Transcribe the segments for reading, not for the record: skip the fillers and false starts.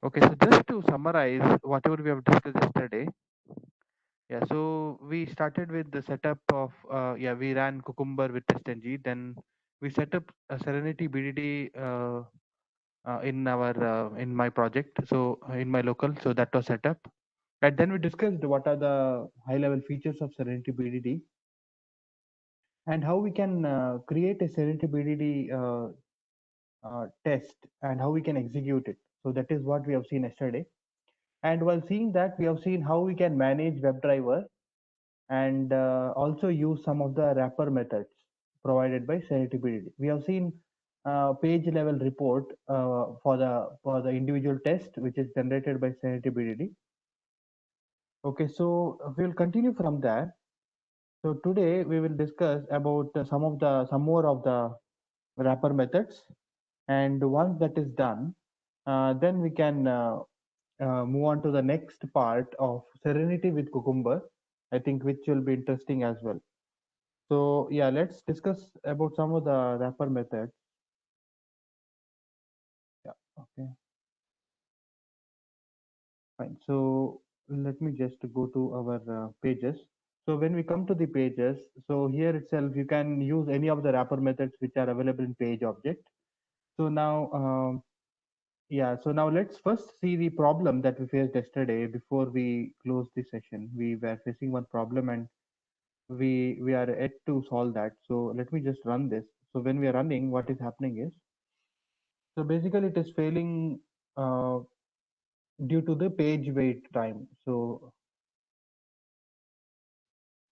Okay, so just to summarize whatever we have discussed yesterday, yeah, so we started with the setup of, we ran Cucumber with TestNG, then we set up a Serenity BDD in my project, so in my local, so that was set up. And then we discussed what are the high level features of Serenity BDD and how we can create a Serenity BDD test and how we can execute it. So that is what we have seen yesterday. And while seeing that, we have seen how we can manage WebDriver and also use some of the wrapper methods provided by Serenity BDD. We have seen page level report for the individual test which is generated by Serenity BDD. Okay, so we'll continue from there. So today we will discuss about some more of the wrapper methods, and once that is done, then we can move on to the next part of Serenity with Cucumber, I think, which will be interesting as well. So yeah, let's discuss about some of the wrapper methods. Yeah, okay, fine. So let me just go to our pages. So when we come to the pages, so here itself you can use any of the wrapper methods which are available in page object. So now, so now let's first see the problem that we faced yesterday before we close the session. We were facing one problem and we are yet to solve that. So let me just run this. So when we are running, what is happening is, so basically it is failing uh, due to the page wait time. So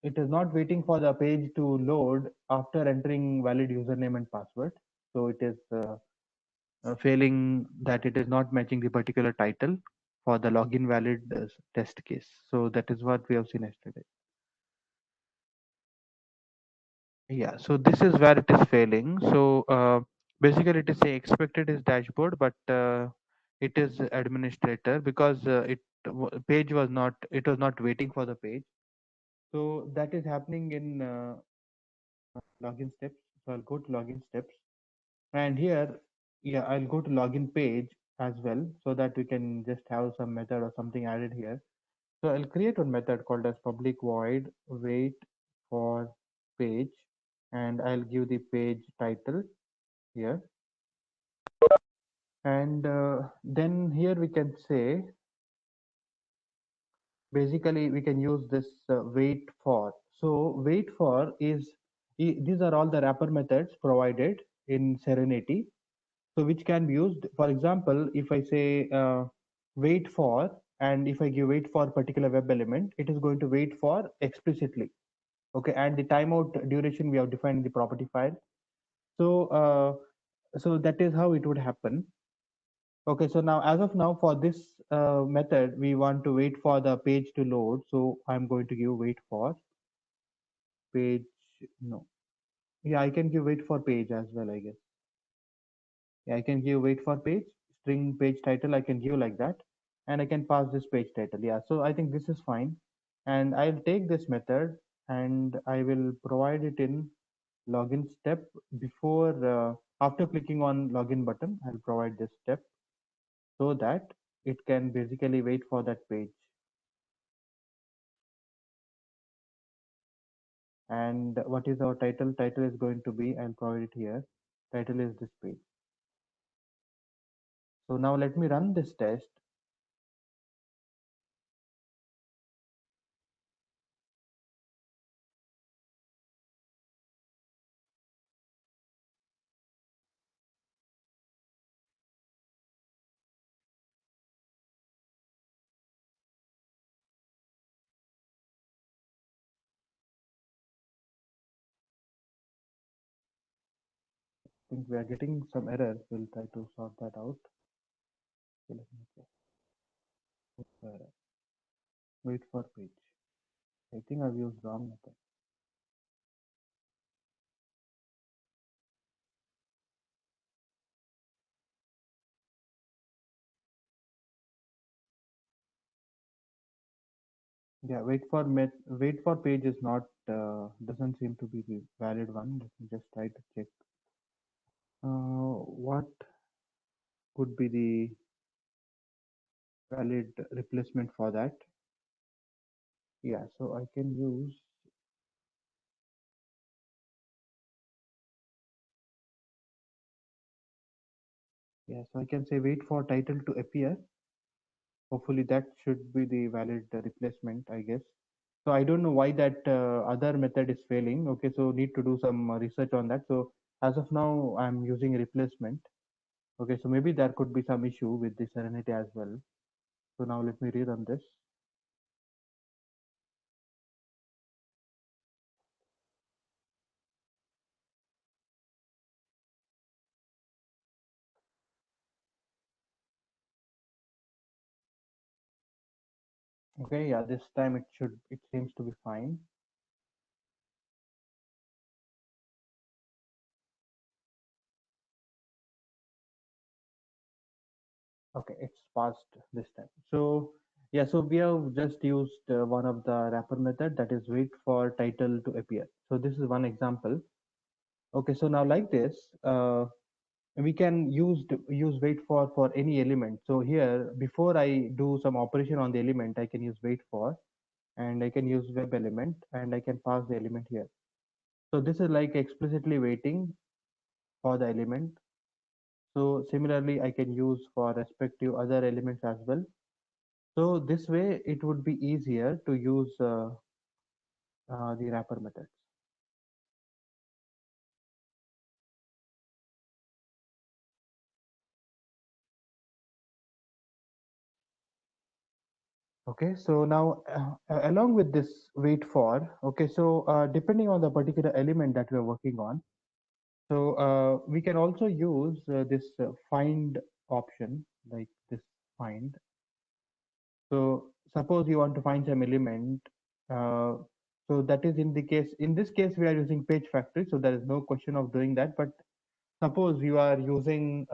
it is not waiting for the page to load after entering valid username and password. So it is failing that it is not matching the particular title for the login valid test case. So that is what we have seen yesterday. Yeah, so this is where it is failing. So basically it is say expected is dashboard, but it is administrator because page was not, it was not waiting for the page. So that is happening in login steps. So I'll go to login steps, and here, yeah, I'll go to login page as well, so that we can just have some method or something added here. So I'll create one method called as public void wait for page, and I'll give the page title here. And then here we can say, basically we can use this wait for. So wait for is, these are all the wrapper methods provided in Serenity. So which can be used, for example, if I say wait for, and if I give wait for particular web element, it is going to wait for explicitly. Okay, and the timeout duration we have defined in the property file. So so that is how it would happen. Okay, so now as of now for this method, we want to wait for the page to load. So I'm going to give wait for page. No, yeah, I can give wait for page as well, I guess. Yeah, I can give wait for page, string page title, I can give like that, and I can pass this page title. Yeah, so I think this is fine. And I'll take this method and I will provide it in login step before, after clicking on login button, I'll provide this step so that it can basically wait for that page. And what is our title? Title is going to be, I'll provide it here. Title is this page. So now let me run this test. I think we are getting some errors. We'll try to sort that out. Okay, let me check. Wait for page. I think I've used wrong method. Yeah, wait for page is not, doesn't seem to be the valid one. Let me just try to check. What could be the valid replacement for that. Yeah, so I can use, yeah, so I can say wait for title to appear. Hopefully that should be the valid replacement, I guess. So I don't know why that other method is failing. Okay, so need to do some research on that. So as of now, I'm using replacement. Okay, so maybe there could be some issue with the Serenity as well. So now let me rerun this. Okay, yeah, this time it seems to be fine. Okay, it's passed this time. So yeah, so we have just used one of the wrapper method, that is wait for title to appear. So this is one example. Okay, so now like this, we can use wait for any element. So here, before I do some operation on the element, I can use wait for, and I can use web element, and I can pass the element here. So this is like explicitly waiting for the element. So similarly, I can use for respective other elements as well. So this way, it would be easier to use the wrapper methods. Okay, so now along with this wait for, okay, so depending on the particular element that we are working on, so we can also use this find option, like this find. So suppose you want to find some element. Uh, so that is in the case, in this case, we are using page factory. So there is no question of doing that. But suppose you are using,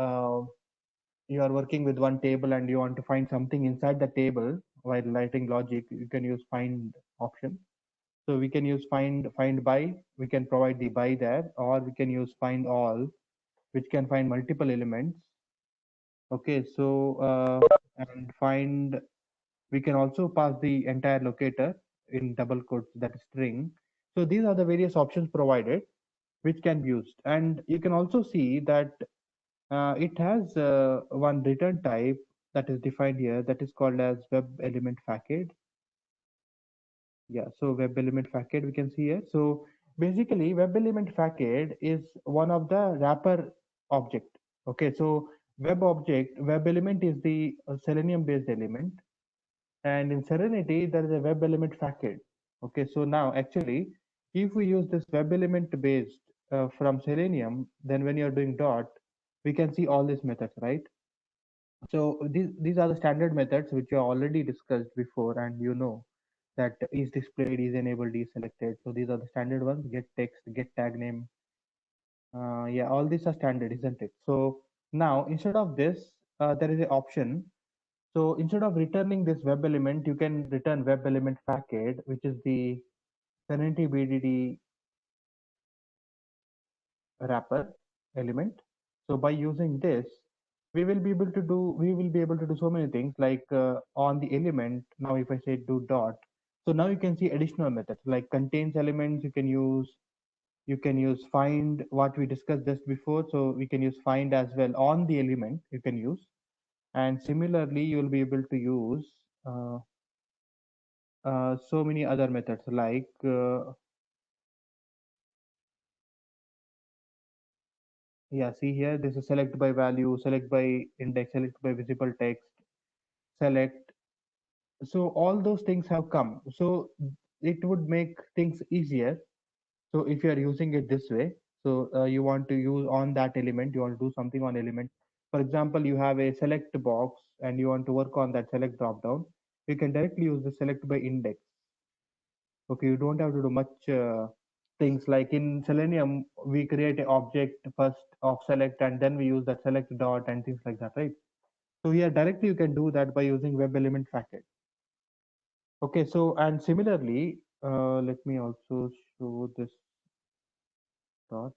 you are working with one table and you want to find something inside the table while writing logic, you can use find option. So we can use find by, we can provide the by there, or we can use find all, which can find multiple elements. Okay, so and find, we can also pass the entire locator in double quotes, that is string. So these are the various options provided which can be used. And you can also see that it has one return type that is defined here, that is called as web element facade. Yeah, so web element facade we can see here. So basically web element facade is one of the wrapper object. Okay, so web element is the Selenium based element, and in Serenity there is a web element facade. Okay, so now actually if we use this web element based from Selenium, then when you're doing dot, we can see all these methods, right? So these are the standard methods which you already discussed before, and you know that is displayed, is enabled, is selected. So these are the standard ones: get text, get tag name. Yeah, all these are standard, isn't it? So now instead of this, there is an option. So instead of returning this web element, you can return web element facade, which is the Serenity BDD wrapper element. So by using this, we will be able to do so many things, like on the element. Now if I say do dot, so now you can see additional methods like contains elements. You can use find, what we discussed just before. So we can use find as well on the element, you can use. And similarly you will be able to use so many other methods, like yeah, see here, this is select by value, select by index, select by visible text, select. So all those things have come. So it would make things easier. So if you are using it this way, so you want to use on that element, you want to do something on element. For example, you have a select box and you want to work on that select drop down. You can directly use the select by index. Okay, you don't have to do much things, like in Selenium, we create an object first of select and then we use that select dot and things like that, right? So here directly you can do that by using web element facade. Okay, so and similarly, let me also show this dot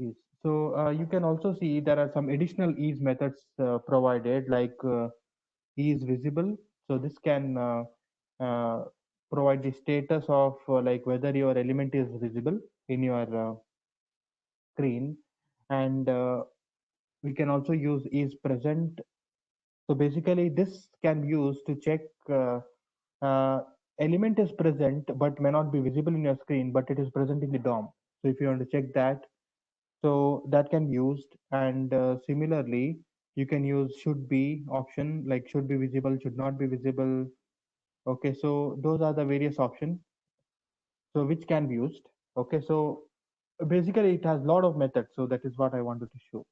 is. So you can also see there are some additional ease methods provided, like ease visible. So this can uh, provide the status of like whether your element is visible in your screen. And we can also use is present. So basically this can be used to check uh, element is present but may not be visible in your screen, but it is present in the DOM. So if you want to check that, so that can be used. And similarly, you can use should be option, like should be visible, should not be visible. Okay, so those are the various options, so which can be used. Okay, so basically it has a lot of methods, so that is what I wanted to show.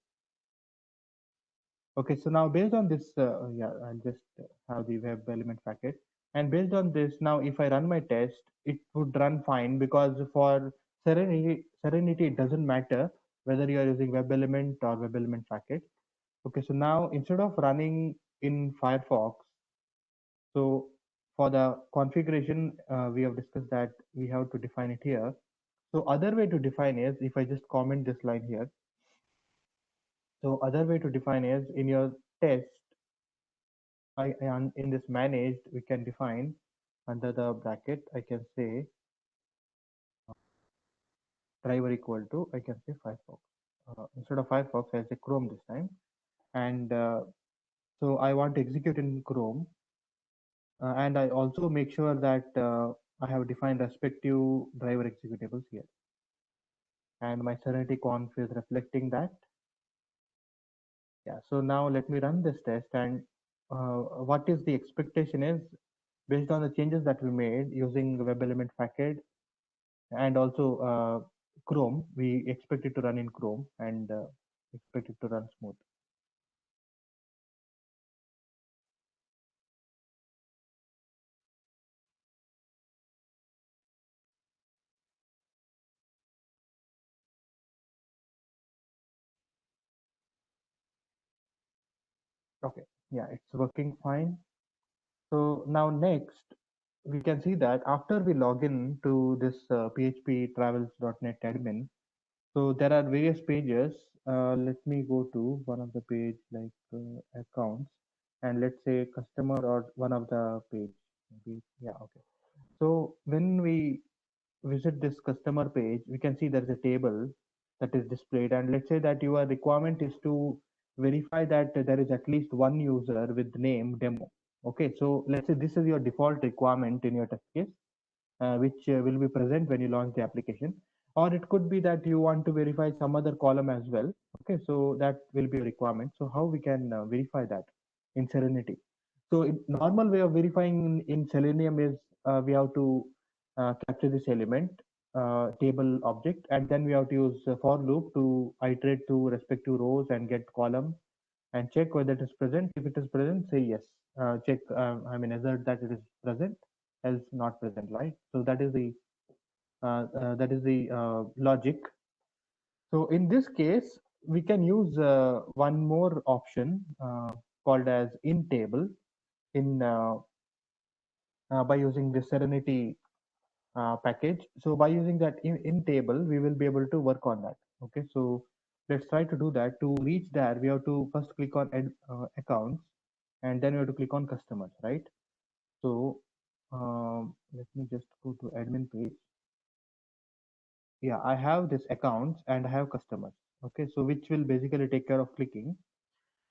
Okay, so now based on this, yeah, I'll just have the web element packet. And based on this, now if I run my test, it would run fine, because for Serenity, it doesn't matter whether you are using web element or web element packet. Okay, so now instead of running in Firefox, so for the configuration, we have discussed that we have to define it here. So other way to define is, if I just comment this line here, so other way to define is in your test, in this managed, we can define under the bracket, I can say driver equal to, I can say Firefox. Instead of Firefox, I say Chrome this time. And so I want to execute in Chrome. And I also make sure that I have defined respective driver executables here. And my Serenity conf is reflecting that. Yeah, so now let me run this test. And what is the expectation is, based on the changes that we made using web element package and also Chrome, we expect it to run in Chrome and expect it to run smooth. Okay, yeah, it's working fine. So now next, we can see that after we log in to this PHP travels.net admin, so there are various pages. Let me go to one of the page, like accounts, and let's say customer or one of the page. Maybe, yeah, okay. So when we visit this customer page, we can see there's a table that is displayed. And let's say that your requirement is to verify that there is at least one user with name demo. Okay, so let's say this is your default requirement in your test case, which will be present when you launch the application. Or it could be that you want to verify some other column as well. Okay, so that will be a requirement. So how we can verify that in Serenity? So normal way of verifying in Selenium is we have to capture this element table object, and then we have to use a for loop to iterate to respective rows and get column and check whether it is present. If it is present, say yes. Check, I mean, assert that it is present, else not present, right? So that is the logic. So in this case, we can use one more option called as in table in by using the Serenity package. So by using that in table, we will be able to work on that. Okay, so let's try to do that. To reach there, we have to first click on accounts, and then we have to click on customers, right? So let me just go to admin page. Yeah, I have this accounts and I have customers. Okay, so which will basically take care of clicking.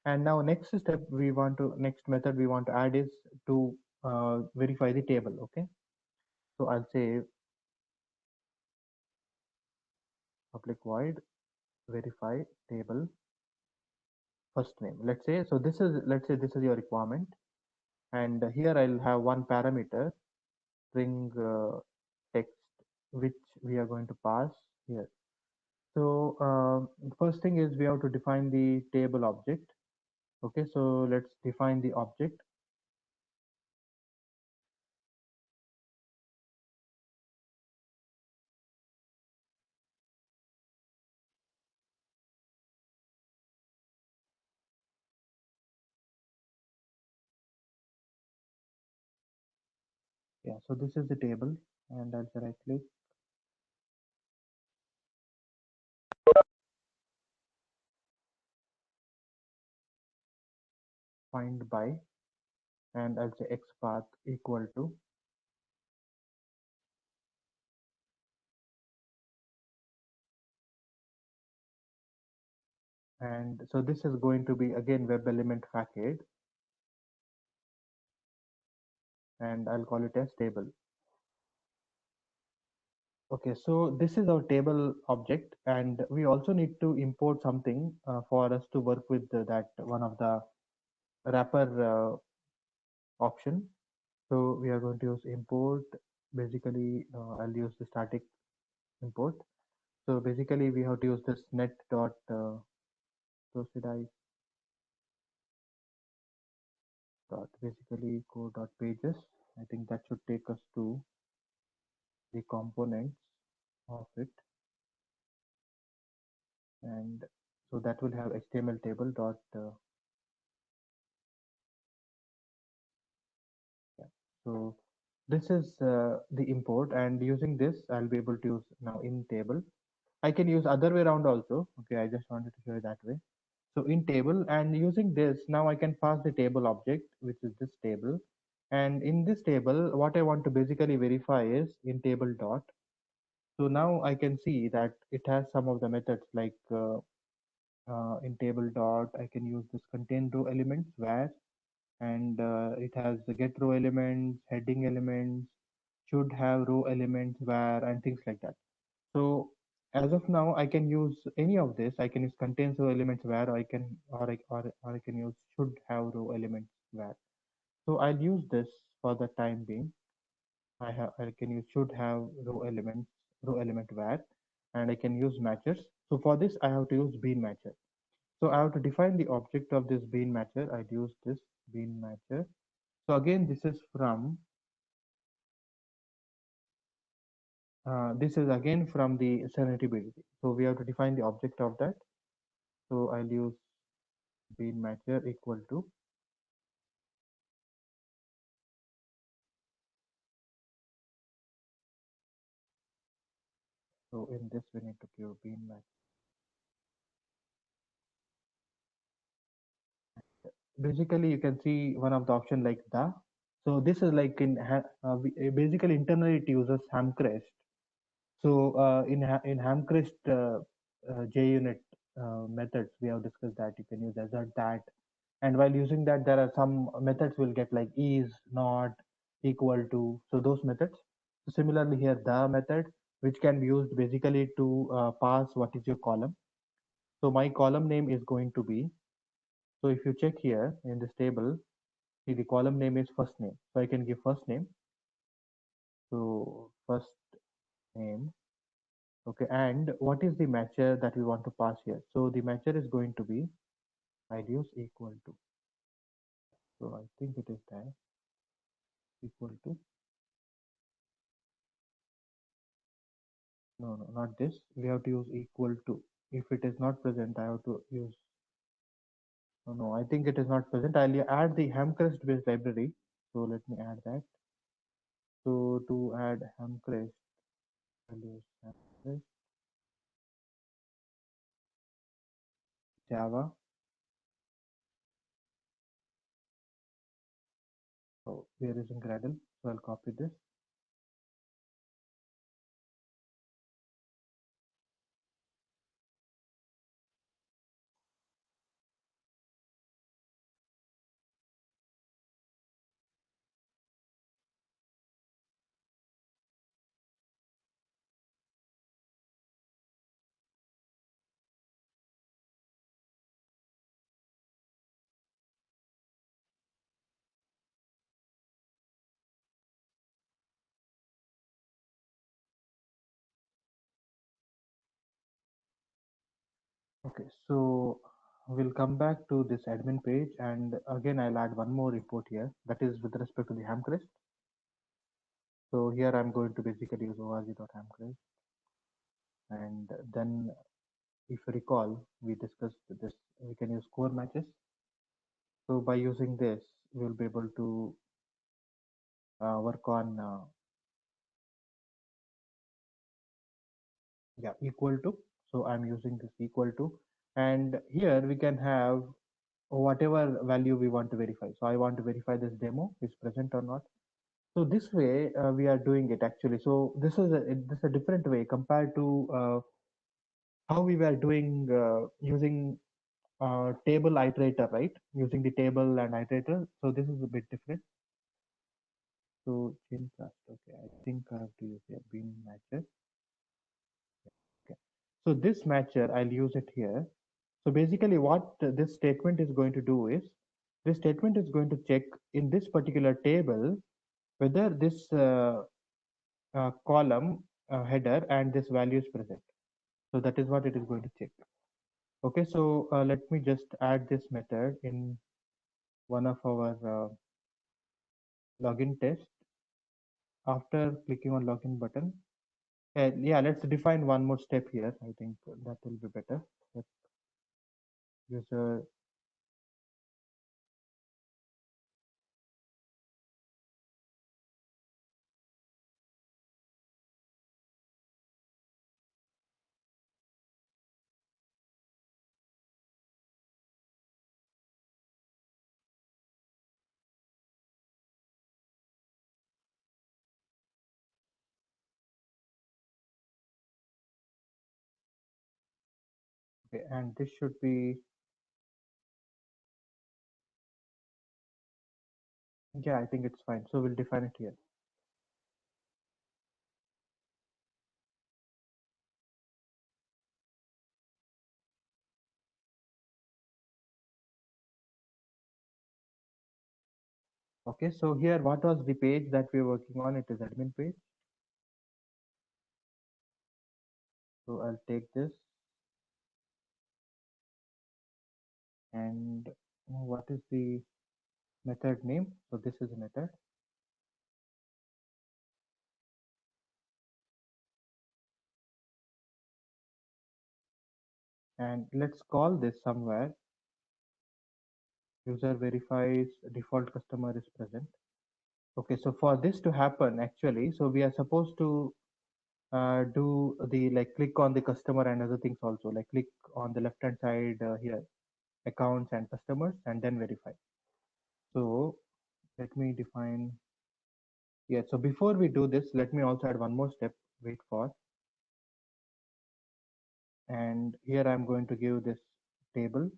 And now next step next method we want to add is to verify the table. Okay, so I'll say public void verify table first name. Let's say this is your requirement, and here I'll have one parameter string text, which we are going to pass here. So first thing is we have to define the table object. Okay, so let's define the object. Yeah, so this is the table, and I'll say right click. find by, and I'll say XPath equal to, and so this is going to be again web element facade, and I'll call it as table. Okay, so this is our table object, and we also need to import something for us to work with that one of the wrapper option. So we are going to use import. Basically, I'll use the static import. So basically, we have to use this net dot. So should I dot basically go dot pages? I think that should take us to the components of it, and so that will have HTML table dot. Yeah. So this is the import, and using this, I'll be able to use now in table. I can use other way around also. Okay, I just wanted to show you that way. So in table, and using this, now I can pass the table object, which is this table. And in this table, what I want to basically verify is in table dot. So now I can see that it has some of the methods like in table dot, I can use this contain row elements where, and it has the get row elements, heading elements, should have row elements where, and things like that. So as of now, I can use any of this. I can use contains row elements where, or I can, or I can use should have row elements where. So I'll use this for the time being. I can use should have row element where, and I can use matchers. So for this, I have to use bean matcher. So I have to define the object of this bean matcher. I'd use this bean matcher. So again, this is again from the Serenity build. So we have to define the object of that. So I'll use bean matcher equal to. So in this, we need to give bean match. Basically, you can see one of the option like the. So this is like basically internally it uses Hamcrest. So in Hamcrest JUnit methods, we have discussed that you can use assert that, and while using that, there are some methods will get like is, not, equal to. So those methods. So similarly here, the method, which can be used basically to pass what is your column. So my column name is going to be. So if you check here in this table, see the column name is first name. So I can give first name. So first name. Okay, and what is the matcher that we want to pass here? So the matcher is going to be use equal to. So I think it is there, equal to. No, not this. We have to use equal to. If it is not present, I have to use. No, I think it is not present. I'll add the Hamcrest based library. So let me add that. So to add Hamcrest, I'll use Hamcrest Java. So we are using Gradle. So I'll copy this. Okay, so we'll come back to this admin page, and again I'll add one more report here, that is with respect to the Hamcrest. So here I'm going to basically use org.hamcrest, and then if you recall, we discussed this, we can use core matches. So by using this, we'll be able to work on equal to. So I'm using this equal to, and here we can have whatever value we want to verify. So I want to verify this demo is present or not. So this way we are doing it actually. So this is a different way compared to how we were doing using table iterator, right? Using the table and iterator. So this is a bit different. So chain class. Okay, I think I have to use a bin matcher. Okay. So this matcher, I'll use it here. So basically what this statement is going to do is, this statement is going to check in this particular table whether this column header and this value is present. So that is what it is going to check. Okay, so let me just add this method in one of our login test. After clicking on login button, yeah, let's define one more step here. I think that will be better. Let user okay, and this should be, yeah, I think it's fine. So we'll define it here. Okay, so here what was the page that we're working on? It is admin page. So I'll take this and what is the method name? So this is a method, and let's call this somewhere user verifies default customer is present. Okay, so for this to happen actually, so we are supposed to do the like click on the customer and other things also, like click on the left hand side here, accounts and customers, and then verify. So let me define, yeah, so before we do this, let me also add one more step, wait for, and here I'm going to give this table.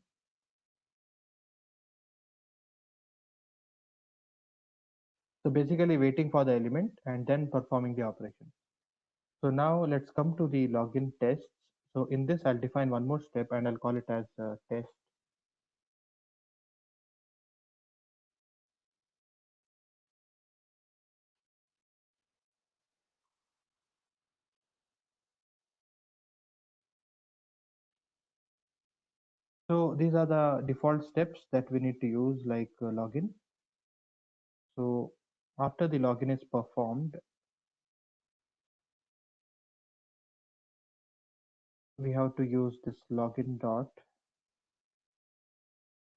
So basically waiting for the element and then performing the operation. So now let's come to the login tests. So in this, I'll define one more step and I'll call it as test. So these are the default steps that we need to use, like login. So after the login is performed, we have to use this login dot.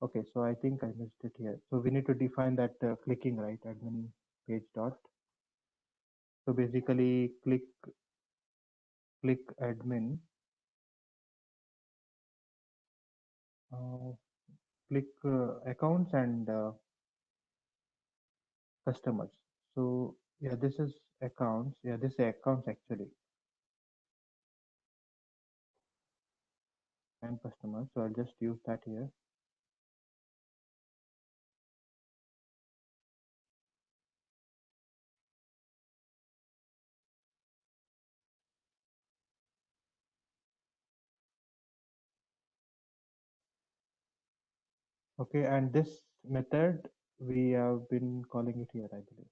Okay, so I think I missed it here. So we need to define that clicking, right? Admin page dot. So basically click admin, uh, click accounts and customers. So yeah, this is accounts. Yeah, this is accounts actually, and customers. So I'll just use that here. Okay, and this method we have been calling it here, I believe.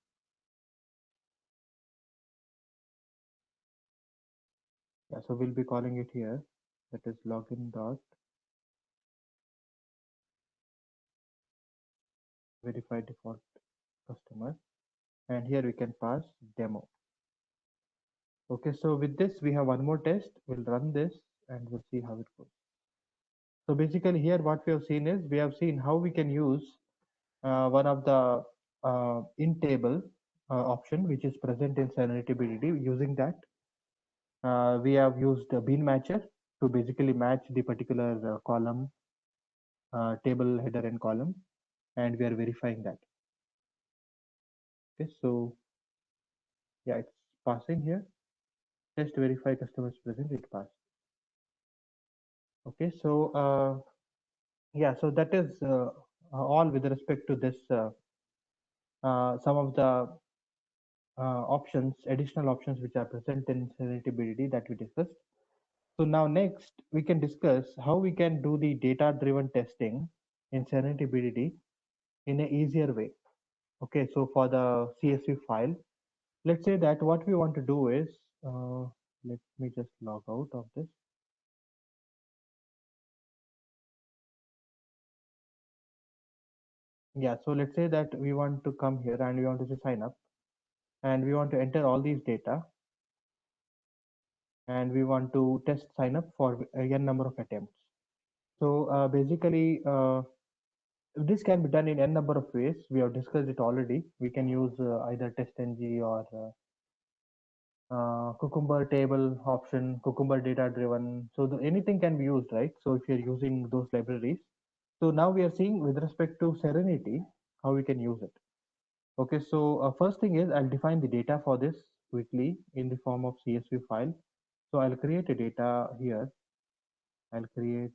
Yeah, so we'll be calling it here. That is login dot verify default customer, and here we can pass demo. Okay, so with this we have one more test. We'll run this and we'll see how it goes. So basically here what we have seen is, we have seen how we can use one of the in table option which is present in Serenity BDD. Using that, we have used a bin matcher to basically match the particular column table header and column, and we are verifying that. Okay, so yeah, it's passing here. Test verify customers present, it passed. Okay, so yeah, so that is all with respect to this some of the options, additional options which are present in Serenity BDD that we discussed. So now next we can discuss how we can do the data-driven testing in Serenity BDD in an easier way. Okay, so for the CSV file, let's say that what we want to do is, let me just log out of this. Yeah, so let's say that we want to come here and we want to just sign up and we want to enter all these data and we want to test sign up for a n number of attempts. So basically, this can be done in n number of ways. We have discussed it already. We can use either TestNG or Cucumber table option, Cucumber data driven. So anything can be used, right? So if you're using those libraries. So now we are seeing with respect to Serenity, how we can use it. Okay, so first thing is I'll define the data for this quickly in the form of CSV file. So I'll create a data here. I'll create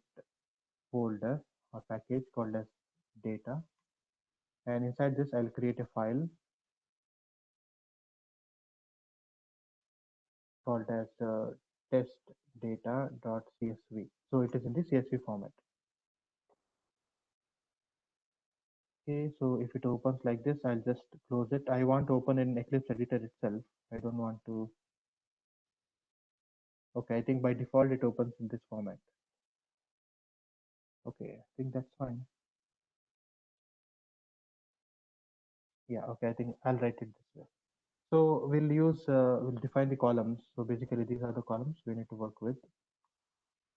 folder or package called as data. And inside this, I'll create a file called as testdata.csv. So it is in the CSV format. Okay, so if it opens like this, I'll just close it. I want to open in Eclipse editor itself. I don't want to. Okay, I think by default it opens in this format. Okay, I think that's fine. Yeah, okay, I think I'll write it this way. So we'll define the columns. So basically these are the columns we need to work with.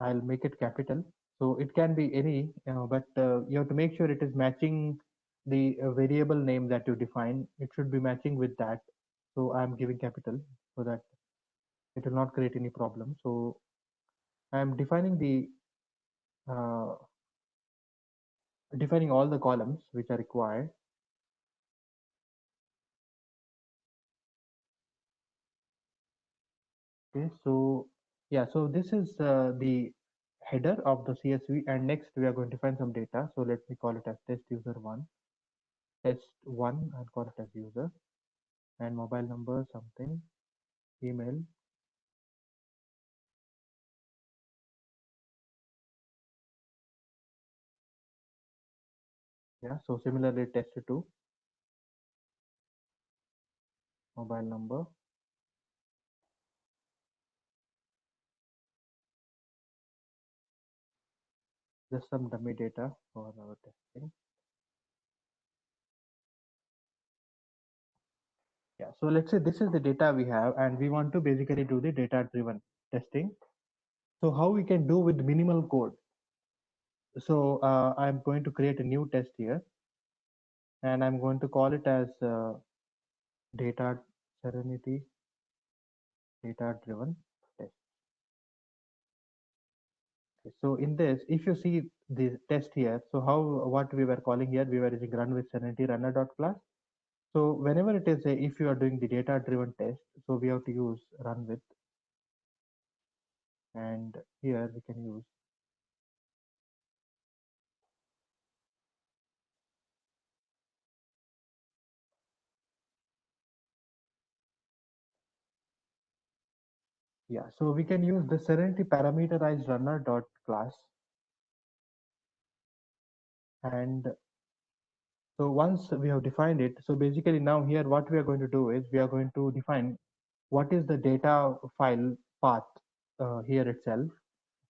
I'll make it capital. So it can be any, but you have to make sure it is matching the variable name that you define. It should be matching with that. So I'm giving capital so that it will not create any problem. So I'm uh, defining all the columns which are required. Okay, so yeah, so this is the header of the CSV, and next we are going to find some data. So let me call it as test user one, test one, I'll call it as user, and mobile number something, email. Yeah, so similarly test two, mobile number, just some dummy data for our testing. Yeah, so let's say this is the data we have, and we want to basically do the data driven testing. So how we can do with minimal code? So I'm going to create a new test here, and I'm going to call it as data Serenity data driven test. Okay, so in this, if you see the test here, so how what we were calling here, we were using run with Serenity runner.class. So whenever it is if you are doing the data driven test, so we have to use run with, and here we can use. Yeah, so we can use the Serenity parameterized runner dot class. And so once we have defined it, so basically now here what we are going to do is we are going to define what is the data file path here itself.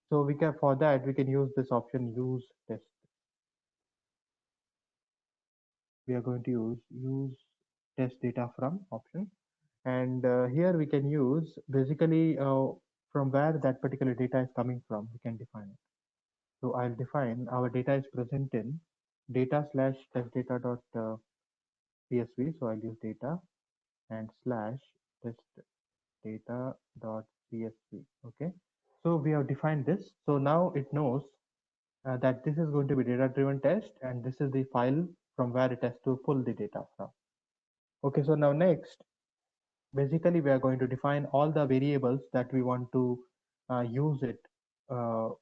So we can, for that we can use this option use test. We are going to use test data from option, and here we can use basically from where that particular data is coming from, we can define it. So I'll define our data is present in data slash test data dot csv. So I'll use data and slash test data dot csv. Okay, so we have defined this. So now it knows that this is going to be data driven test, and this is the file from where it has to pull the data from. Okay, so now next, basically we are going to define all the variables that we want to use it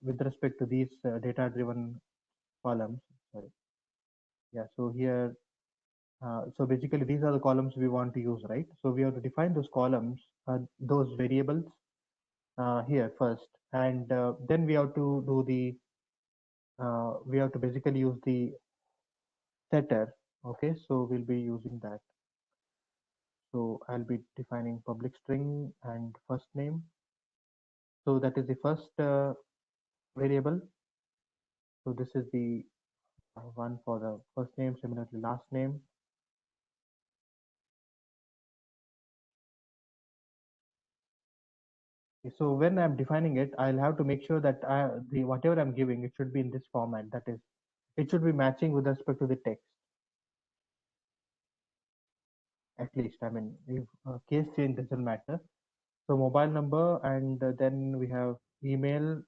with respect to these data driven columns. Sorry. Yeah, so here, so basically these are the columns we want to use, right? So we have to define those columns, those variables here first, and then we have to do the, we have to basically use the setter. Okay, so we'll be using that. So I'll be defining public string and first name. So that is the first variable. So this is the one for the first name, similarly last name. So when I'm defining it, I'll have to make sure that the whatever I'm giving, it should be in this format. That is, it should be matching with respect to the text. At least, I mean, if case change doesn't matter. So mobile number, and then we have email.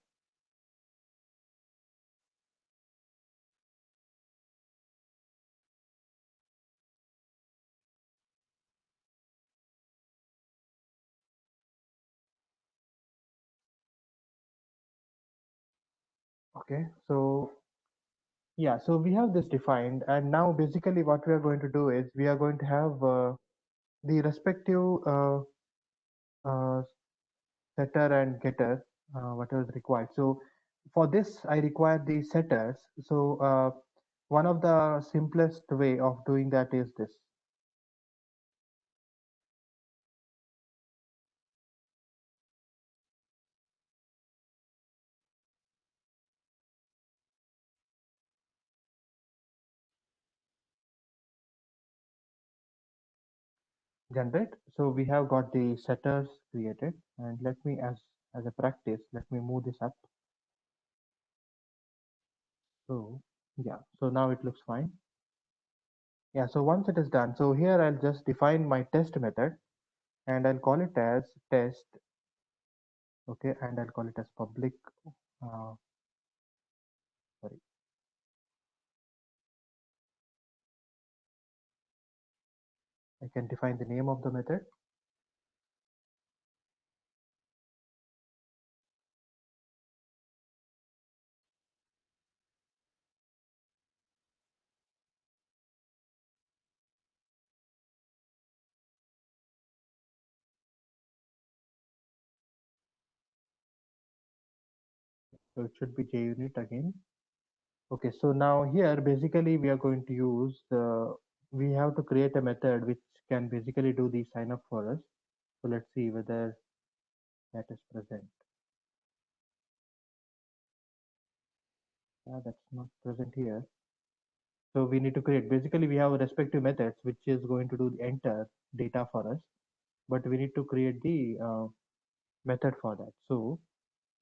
Okay, so yeah, so we have this defined, and now basically what we are going to do is we are going to have the respective uh, setter and getter, whatever is required. So for this, I require the setters. So one of the simplest way of doing that is this. Generate. So we have got the setters created, and let me, as a practice, let me move this up. So yeah, so now it looks fine. Yeah, so once it is done, so here I'll just define my test method, and I'll call it as test. Okay, and I'll call it as public. Uh, sorry, I can define the name of the method. So it should be JUnit again. Okay, so now here basically we are going to use the, we have to create a method which can basically do the sign up for us. So let's see whether that is present. Yeah, that's not present here. So we need to create, basically we have respective methods which is going to do the enter data for us, but we need to create the method for that. So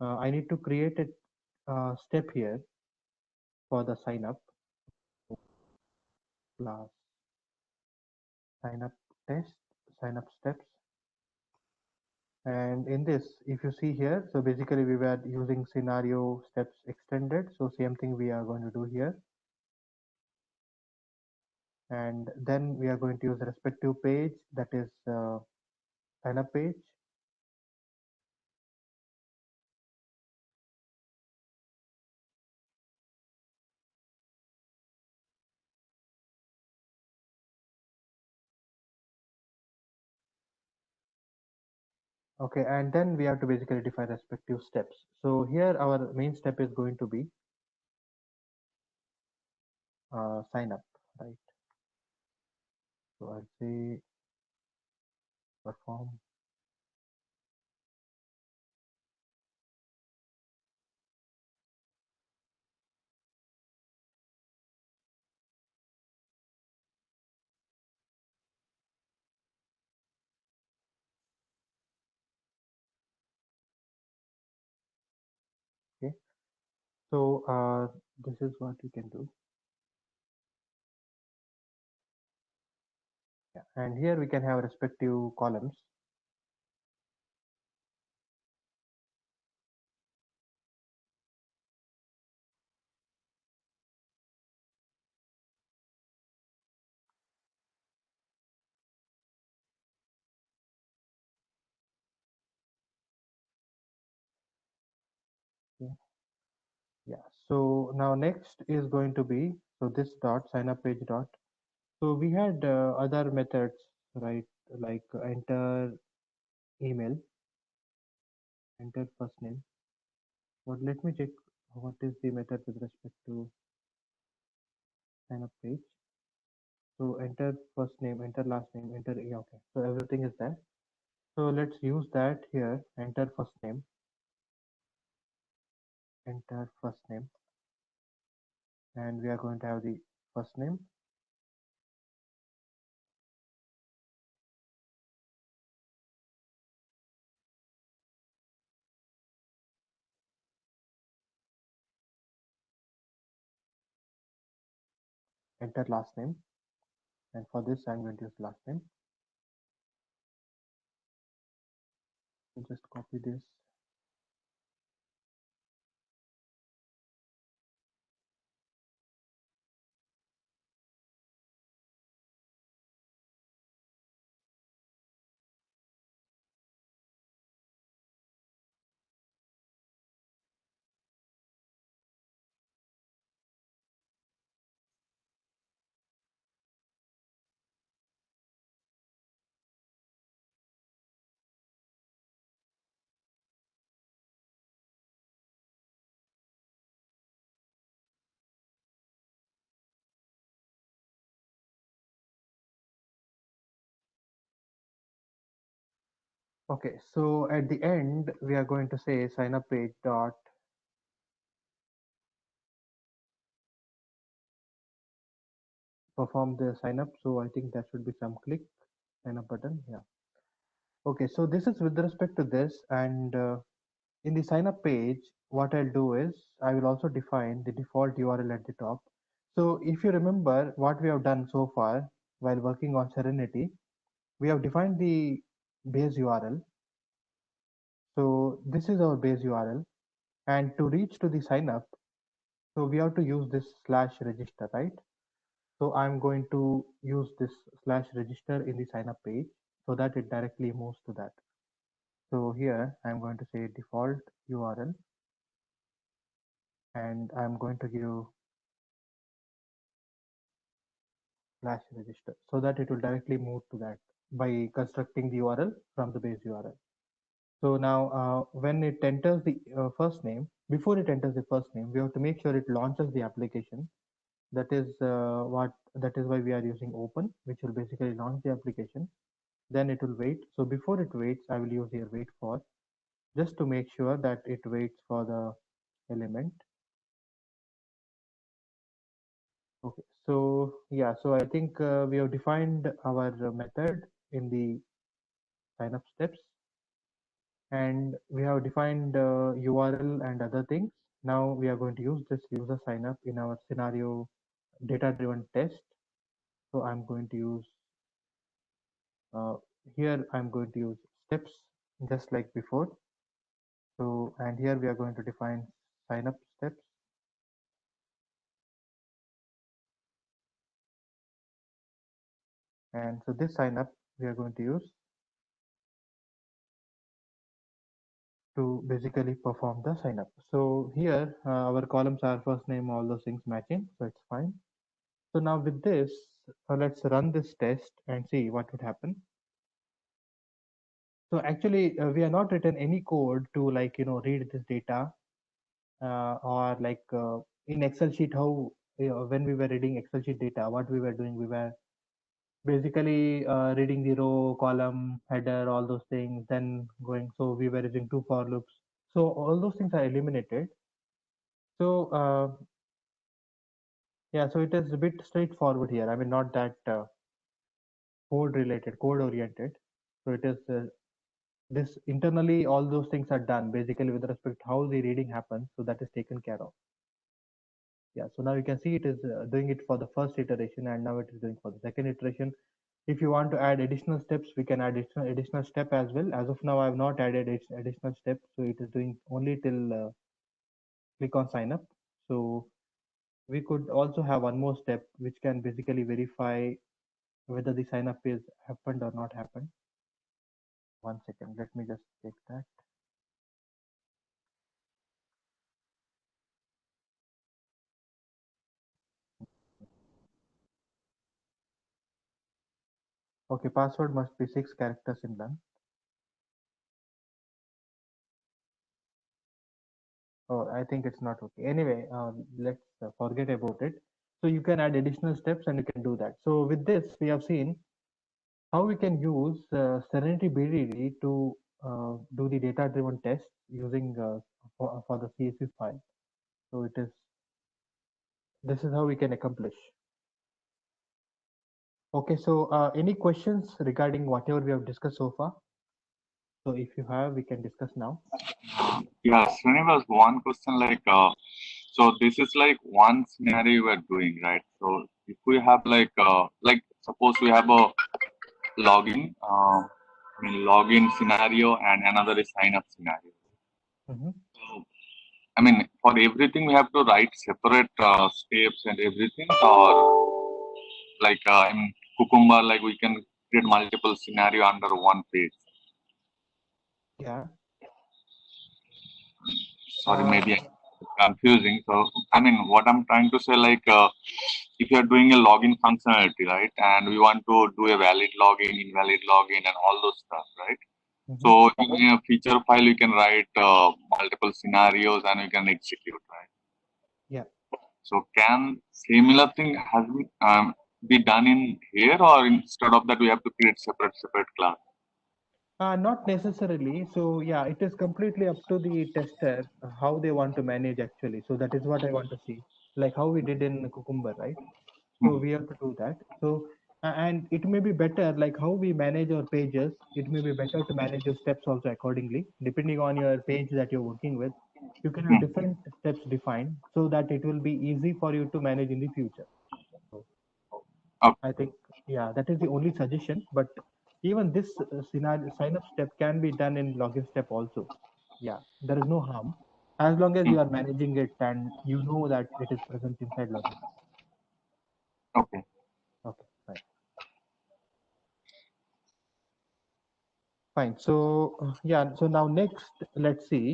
I need to create a step here for the sign up class sign up test, sign up steps. And in this, if you see here, so basically we were using scenario steps extended. So same thing we are going to do here. And then we are going to use the respective page, that is sign up page. Okay, and then we have to basically define respective steps. So here our main step is going to be sign up, right? So I'll say perform. Okay, so this is what we can do. Yeah. And here we can have respective columns. Yeah. So now next is going to be, so this dot sign up page dot. So we had other methods, right? Like enter email, enter first name. But let me check what is the method with respect to sign up page. So enter first name, enter last name, enter, yeah, okay. So everything is there. So let's use that here. Enter first name, enter first name, and we are going to have the first name, enter last name, and for this I'm going to use last name. So just copy this, okay. So at the end we are going to say sign up page dot perform the sign up. So I think that should be some click sign up button. Yeah. Okay. So this is with respect to this, and in the sign up page, what I'll do is I will also define the default URL at the top. So if you remember what we have done so far while working on Serenity, we have defined the base URL. So this is our base URL, and to reach to the sign up, so we have to use this slash register, right? So I'm going to use this slash register in the sign up page so that it directly moves to that. So here I'm going to say default URL, and I'm going to give slash register so that it will directly move to that by constructing the URL from the base URL. So now when it enters the first name, before it enters the first name, we have to make sure it launches the application. That is why we are using open, which will basically launch the application. Then it will wait. So before it waits, I will use here wait for, just to make sure that it waits for the element. Okay, so yeah, so I think we have defined our method in the sign up steps, and we have defined URL and other things. Now we are going to use this user sign up in our scenario data driven test. So I'm going to use uh, here I'm going to use steps just like before. So and here we are going to define sign up steps, and so this sign up we are going to use to basically perform the sign up. So here our columns are first name, all those things matching, so it's fine. So now with this, let's run this test and see what would happen. So actually, we have not written any code to like read this data or like in Excel sheet how when we were reading Excel sheet data, what we were doing, we were basically reading the row, column, header, all those things, then going. So we were using two for loops. So all those things are eliminated. So yeah, so it is a bit straightforward here. I mean, not that code related, code oriented. So it is this internally all those things are done basically with respect to how the reading happens, so that is taken care of. Yeah, so now you can see it is doing it for the first iteration, and now it is doing for the second iteration. If you want to add additional steps, we can add additional step as well. As of now I have not added additional steps, so it is doing only till click on sign up. So we could also have one more step which can basically verify whether the sign up is happened or not happened. One second, let me just check that. Okay, password must be 6 characters in length. Oh, I think it's not okay. Anyway, let's forget about it. So you can add additional steps and you can do that. So with this, we have seen how we can use Serenity BDD to do the data-driven test using for the CSV file. So this is how we can accomplish. Okay, so any questions regarding whatever we have discussed so far? So if you have, we can discuss now. Yeah, Srinivas, one question so this is like one scenario we're doing, right? So if we have like suppose we have a login, login scenario and another is sign up scenario. Mhm. So, I mean, for everything we have to write separate steps and everything, or in Cucumber, like we can create multiple scenario under one page. Yeah. Sorry, maybe I'm confusing. So, I mean, what I'm trying to say, if you're doing a login functionality, right, and we want to do a valid login, invalid login, and all those stuff, right? Mhm. So, in a feature file, you can write multiple scenarios and you can execute, right? Yeah. So, can similar thing be done in here, or instead of that, we have to create separate class? Not necessarily. So yeah, it is completely up to the tester how they want to manage actually. So that is what I want to see, like how we did in Cucumber, right? So Hmm. we have to do that. So and it may be better, like how we manage our pages. It may be better to manage your steps also accordingly, depending on your page that you're working with. You can have Hmm. different steps defined so that it will be easy for you to manage in the future. So Okay. I think, yeah, that is the only suggestion. But even this scenario sign up step can be done in login step also. Yeah, there is no harm as long as Hmm. you are managing it and you know that it is present inside login. Okay. Okay, fine. Fine. So yeah, so now next, let's see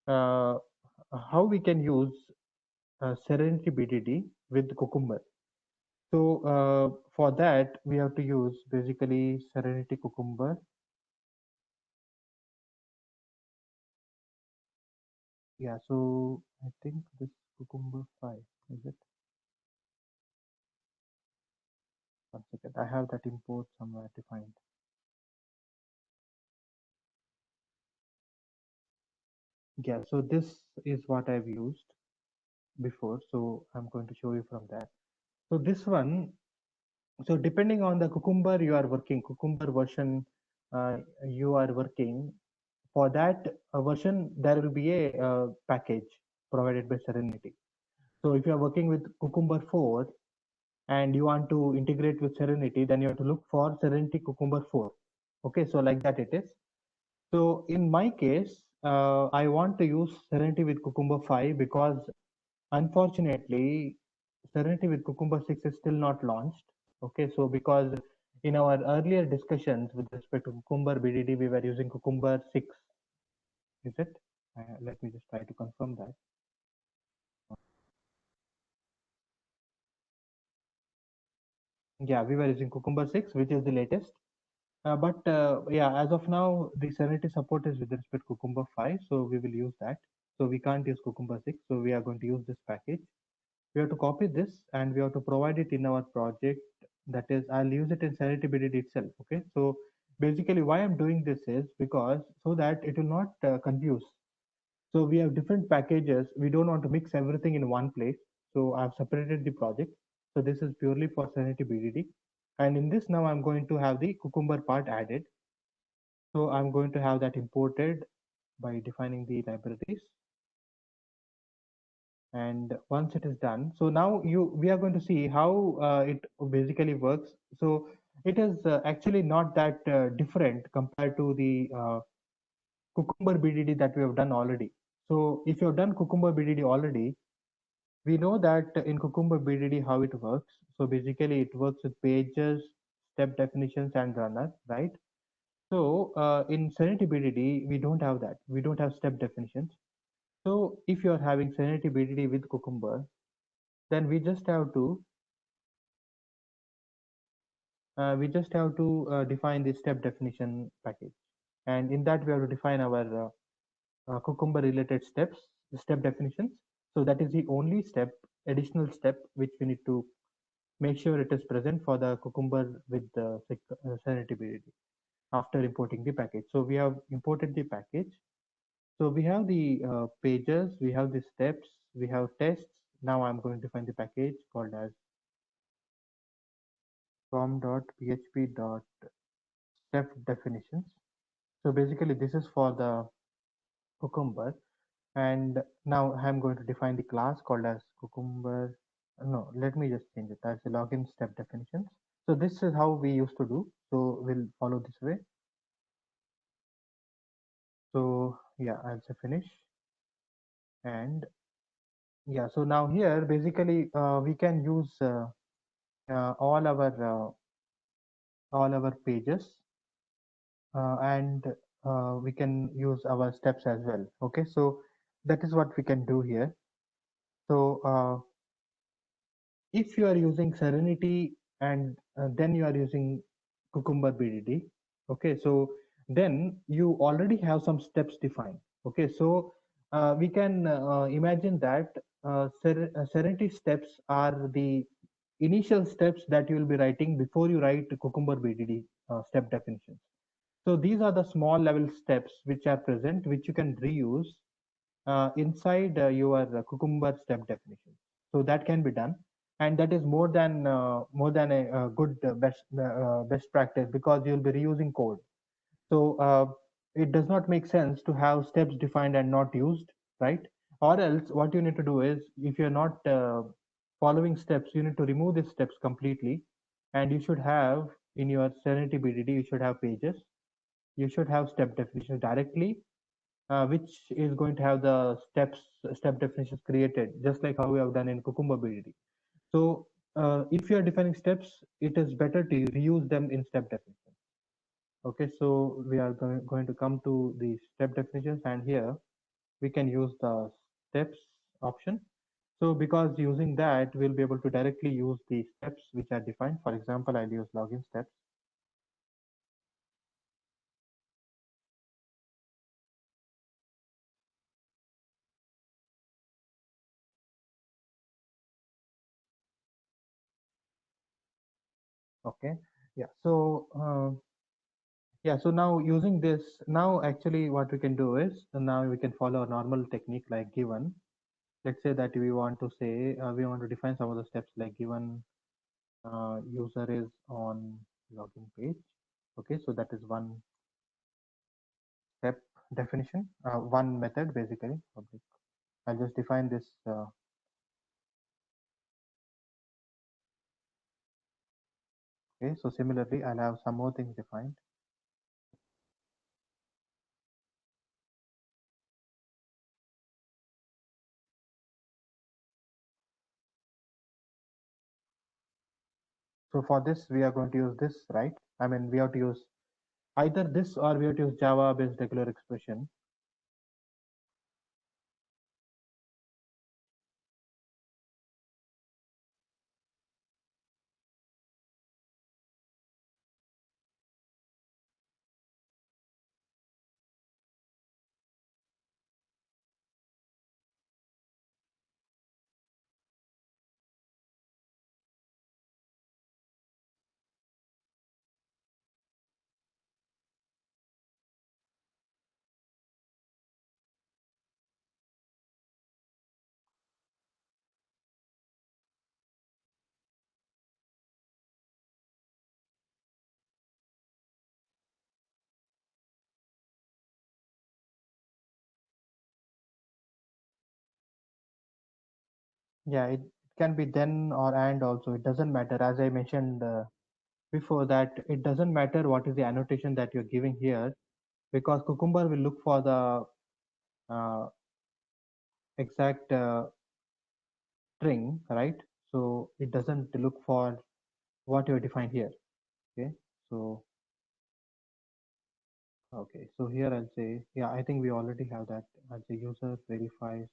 uh, how we can use Serenity BDD with Cucumber. So for that, we have to use basically Serenity Cucumber. Yeah, so I think this Cucumber 5, is it? One second. I have that import somewhere to find. Yeah, so this is what I've used before. So I'm going to show you from that. So this one, so depending on the Cucumber you are working, Cucumber version you are working, for that version, there will be a package provided by Serenity. So if you are working with Cucumber 4 and you want to integrate with Serenity, then you have to look for Serenity Cucumber 4. Okay, so like that it is. So in my case, I want to use Serenity with Cucumber 5 because unfortunately, Serenity with Cucumber 6 is still not launched. Okay, so because in our earlier discussions with respect to Cucumber BDD, we were using Cucumber 6. Is it? Let me just try to confirm that. Yeah, we were using Cucumber 6, which is the latest. But yeah, as of now, the Serenity support is with respect to Cucumber 5, so we will use that. So we can't use Cucumber 6, so we are going to use this package. We have to copy this and we have to provide it in our project. That is, I'll use it in Serenity BDD itself. Okay, so basically, why I'm doing this is because so that it will not confuse. So we have different packages. We don't want to mix everything in one place. So I've separated the project. So this is purely for Serenity BDD. And in this now I'm going to have the Cucumber part added. So I'm going to have that imported by defining the libraries. And once it is done, so now we are going to see how it basically works. So it is actually not that different compared to the Cucumber BDD that we have done already. So if you have done Cucumber BDD already, we know that in Cucumber BDD how it works. So basically it works with pages, step definitions and runner, right? So in Serenity BDD, we don't have that. We don't have step definitions. So if you are having Serenity BDD with Cucumber, then we just have to we just have to define the step definition package. And in that, we have to define our Cucumber related steps, step definitions. So that is the only step, additional step, which we need to make sure it is present for the Cucumber with the Serenity BDD after importing the package. So we have imported the package. So we have the pages, we have the steps, we have tests. Now I'm going to find the package called as com.php.step definitions. So basically this is for the Cucumber. And now I'm going to define the class called as Cucumber. No, let me just change it as a login step definitions. So this is how we used to do. So we'll follow this way. So yeah, I'll say finish. And yeah, so now here basically we can use all our pages and we can use our steps as well. Okay, so that is what we can do here. So if you are using Serenity and then you are using Cucumber BDD, okay, so then you already have some steps defined. Okay, so we can imagine that Serenity steps are the initial steps that you will be writing before you write Cucumber BDD step definitions. So these are the small level steps which are present, which you can reuse inside your Cucumber step definition. So that can be done, and that is more than a good best practice because you'll be reusing code. So it does not make sense to have steps defined and not used, right? Or else, what you need to do is, if you're not following steps, you need to remove these steps completely, and you should have in your Serenity BDD, you should have pages, you should have step definitions directly, which is going to have the step definitions created, just like how we have done in Cucumber BDD. So if you are defining steps, it is better to reuse them in step definitions. Okay, so we are going to come to the step definitions, and here we can use the steps option. So because using that, we'll be able to directly use the steps which are defined. For example, I'll use login steps. Okay, yeah. So yeah, so now using this, now actually what we can do is now we can follow a normal technique like given. Let's say that we want to say we want to define some of the steps like given user is on login page. Okay, so that is one step definition, one method basically. Public. I'll just define this. Okay, so similarly, I'll have some more things defined. So for this, we are going to use this, right? I mean, we have to use either this or we have to use Java-based regular expression. Yeah, it can be then or and also. It doesn't matter. As I mentioned before that, it doesn't matter what is the annotation that you're giving here because Cucumber will look for the exact string, right? So it doesn't look for what you defined here. Okay, so okay, so here I'll say, yeah, I think we already have that as the user verifies.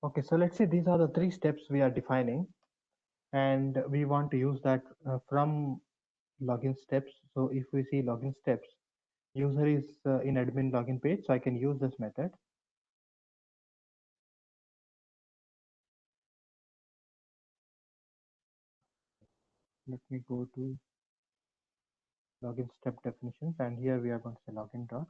Okay, so let's say these are the three steps we are defining, and we want to use that from login steps. So if we see login steps, user is in admin login page, so I can use this method. Let me go to login step definitions, and here we are going to say login dot.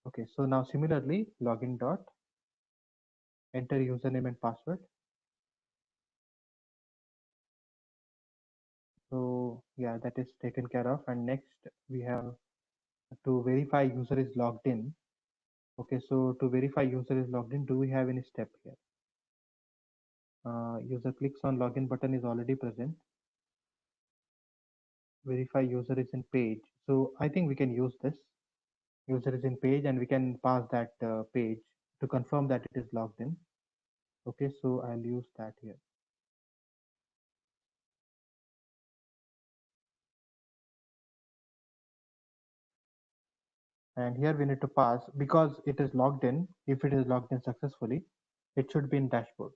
Okay, so now similarly, login dot, enter username and password. So yeah, that is taken care of. And next we have to verify user is logged in. Okay, so to verify user is logged in, do we have any step here? User clicks on login button is already present. Verify user is in page. So I think we can use this. User is in page, and we can pass that page to confirm that it is logged in. Okay, so I'll use that here. And here we need to pass, because it is logged in. If it is logged in successfully, it should be in dashboard.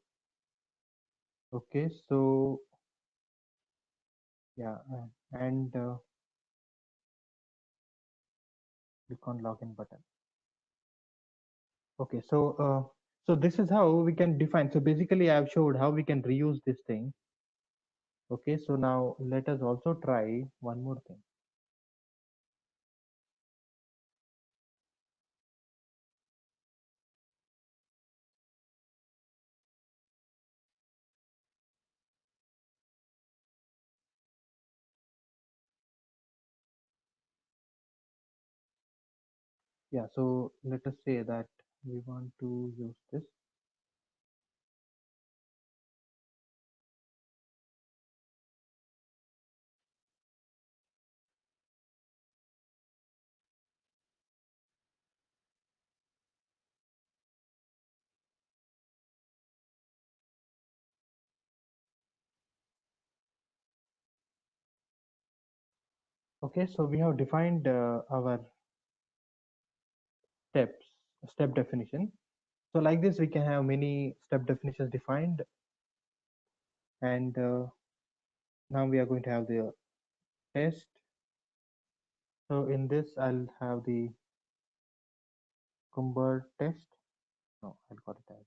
Okay, so yeah, and click on login button. Okay, so this is how we can define. So basically, I've showed how we can reuse this thing. Okay, so now let us also try one more thing. Yeah, so let us say that we want to use this. Okay, so we have defined our steps, step definition. So like this, we can have many step definitions defined. And now we are going to have the test. So in this, I'll have the Cucumber test. No, I'll call it as.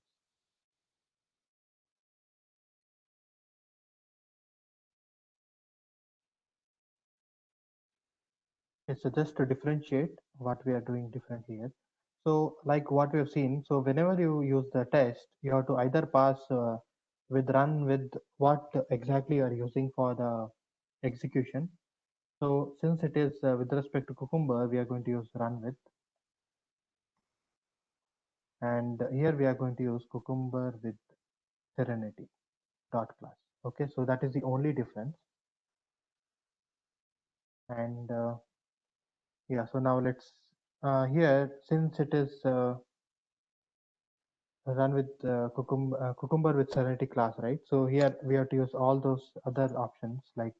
Okay, so just to differentiate what we are doing differently here. So like what we have seen, so whenever you use the test, you have to either pass with run with what exactly you are using for the execution. So since it is with respect to Cucumber, we are going to use run with, and here we are going to use Cucumber with Serenity dot class. Okay, so that is the only difference. And yeah, so now let's here, since it is run with Cucumber with Serenity class, right? So here we have to use all those other options like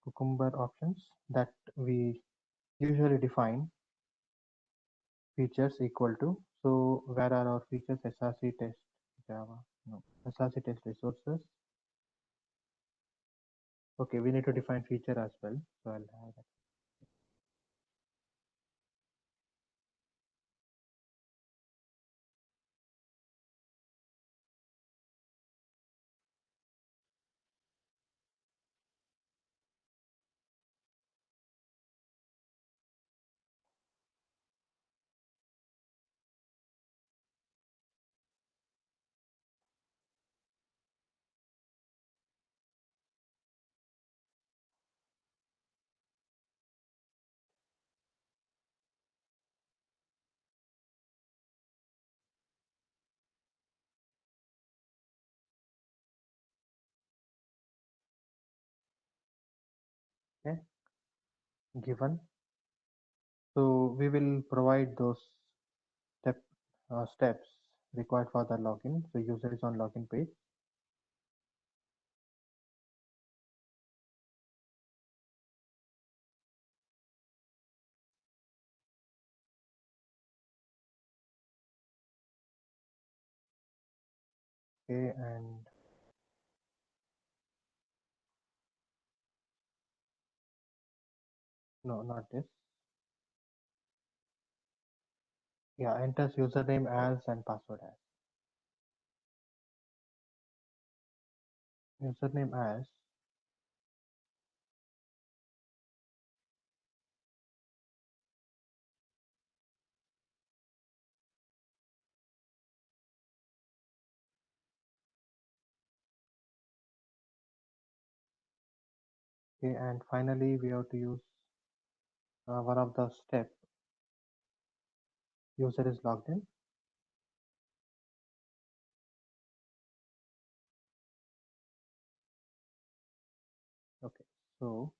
Cucumber options that we usually define features equal to. So where are our features? SRC test Java, no, SRC test resources. Okay, we need to define feature as well. So I'll have that. Okay, given. So we will provide those step steps required for the login. So user is on login page. Okay, and no, not this. Yeah, enters username as and password as. Username as. Okay, and finally we have to use one of the step. User is logged in. Okay, so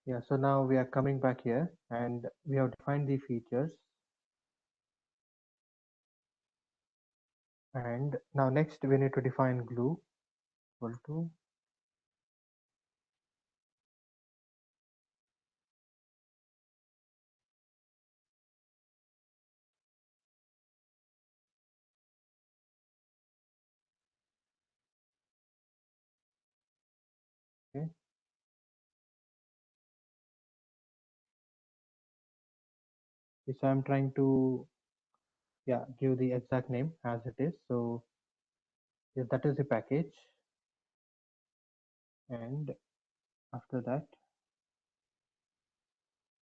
yeah, so now we are coming back here and we have defined the features. And now next we need to define glue equal to okay. So I'm trying to give the exact name as it is. So yes, that is the package. And after that,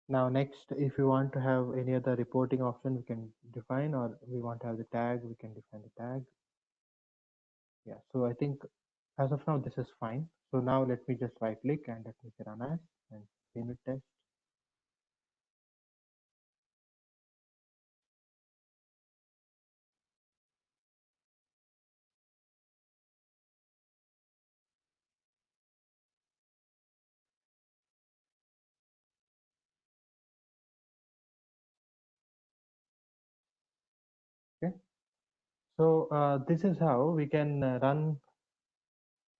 now next, if you want to have any other reporting option, we can define, or we want to have the tag, we can define the tag. Yeah, so I think as of now, this is fine. So now let me just right click and let me say run as and unit test. Okay. So this is how we can run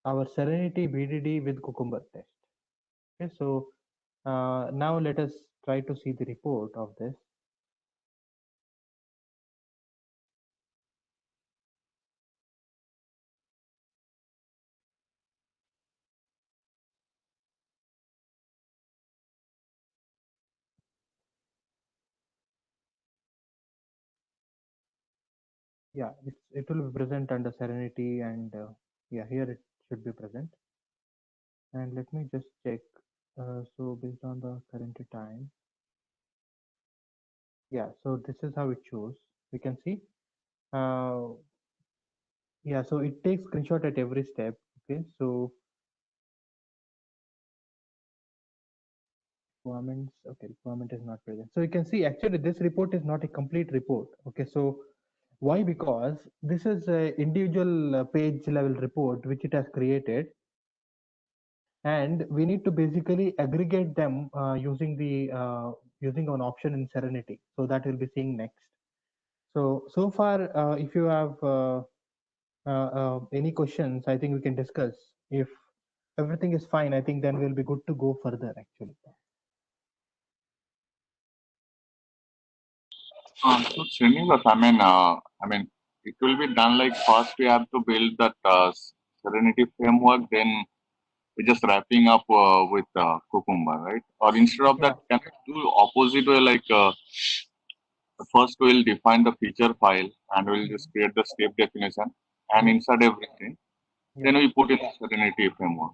our Serenity BDD with Cucumber test. Okay, so now let us try to see the report of this. Yeah, it will be present under Serenity, and yeah, here it should be present. And let me just check. So based on the current time, yeah, so this is how it shows. We can see. Uh, yeah, so it takes screenshot at every step. Okay, so requirements. Okay, requirement is not present. So you can see actually this report is not a complete report. Okay, so why? Because this is a individual page level report which it has created, and we need to basically aggregate them using an option in Serenity. So that we'll be seeing next. So far, if you have any questions, I think we can discuss. If everything is fine, I think then we'll be good to go further. Actually. So Srinivas, I mean, it will be done like first we have to build that Serenity framework, then we're just wrapping up with Cucumber, right? Or instead of Yeah. that, can we do opposite way? Like first we'll define the feature file and we'll just create the step definition and insert everything. Yeah. Then we put in the Serenity framework.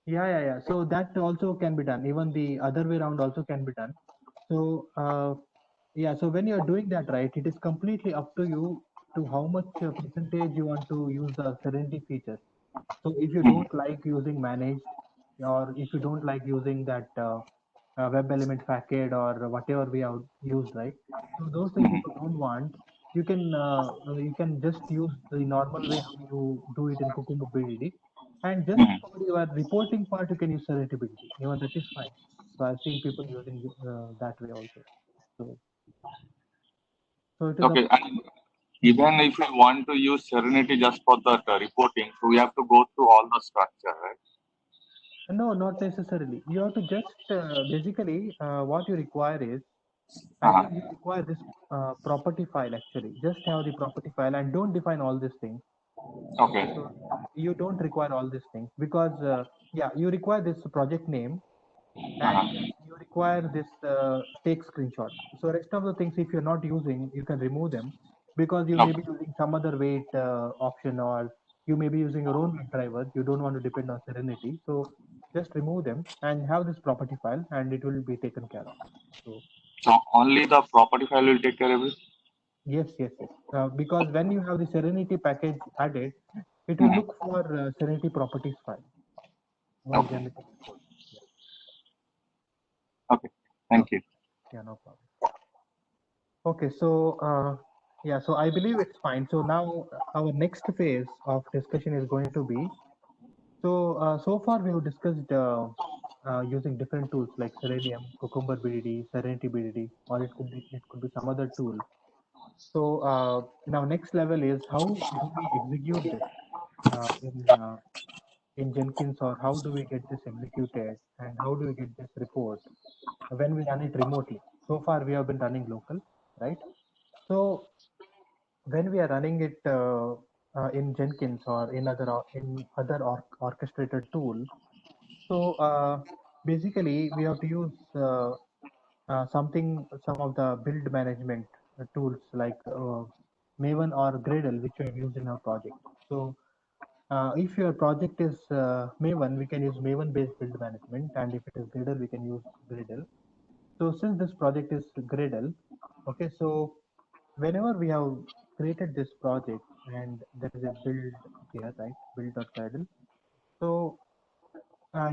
Yeah. So that also can be done. Even the other way around also can be done. So yeah, so when you're doing that, right, it is completely up to you to how much percentage you want to use the Serenity features. So if you Mhm. don't like using managed, or if you don't like using that web element packet or whatever we have used, right? So those things, if Mhm. you don't want, you can just use the normal way how you do it in Cucumber BDD, and just Mhm. for your reporting part, you can use Serenity BDD. Even that is fine. So I've seen people using that way also. So so it is up. Okay, and even if we want to use Serenity just for that reporting, so we have to go through all the structure, right? No, not necessarily. You have to just basically what you require is Uh-huh. Actually, you require this property file actually. Just have the property file and don't define all these things. Okay. So you don't require all these things because yeah, you require this project name and Uh-huh. you require this take screenshot. So rest of the things, if you're not using, you can remove them because you may Okay. be using some other weight option, or you may be using your own driver. You don't want to depend on Serenity. So just remove them and have this property file and it will be taken care of. So So only the property file will take care of it? yes, yes, yes. Because when you have the Serenity package added, it will Mhm. look for Serenity properties file while Okay. generating the code. Yeah. Okay. Thank Okay. you. Yeah, no problem. Okay, so yeah, so I believe it's fine. So now our next phase of discussion is going to be, so far we have discussed using different tools like Selenium, Cucumber BDD, Serenity BDD, or it could be some other tool. So now next level is how do we execute this uh, in uh, in Jenkins, or how do we get this executed, and how do we get this report when we run it remotely? So far we have been running local, right? So when we are running it in Jenkins or in other orchestrated tool, so basically we have to use some of the build management tools like Maven or Gradle, which we have used in our project. So if your project is Maven, we can use Maven based build management, and if it is Gradle, we can use Gradle. So since this project is Gradle, okay, so whenever we have created this project and there is a build here, right? Build.gradle. So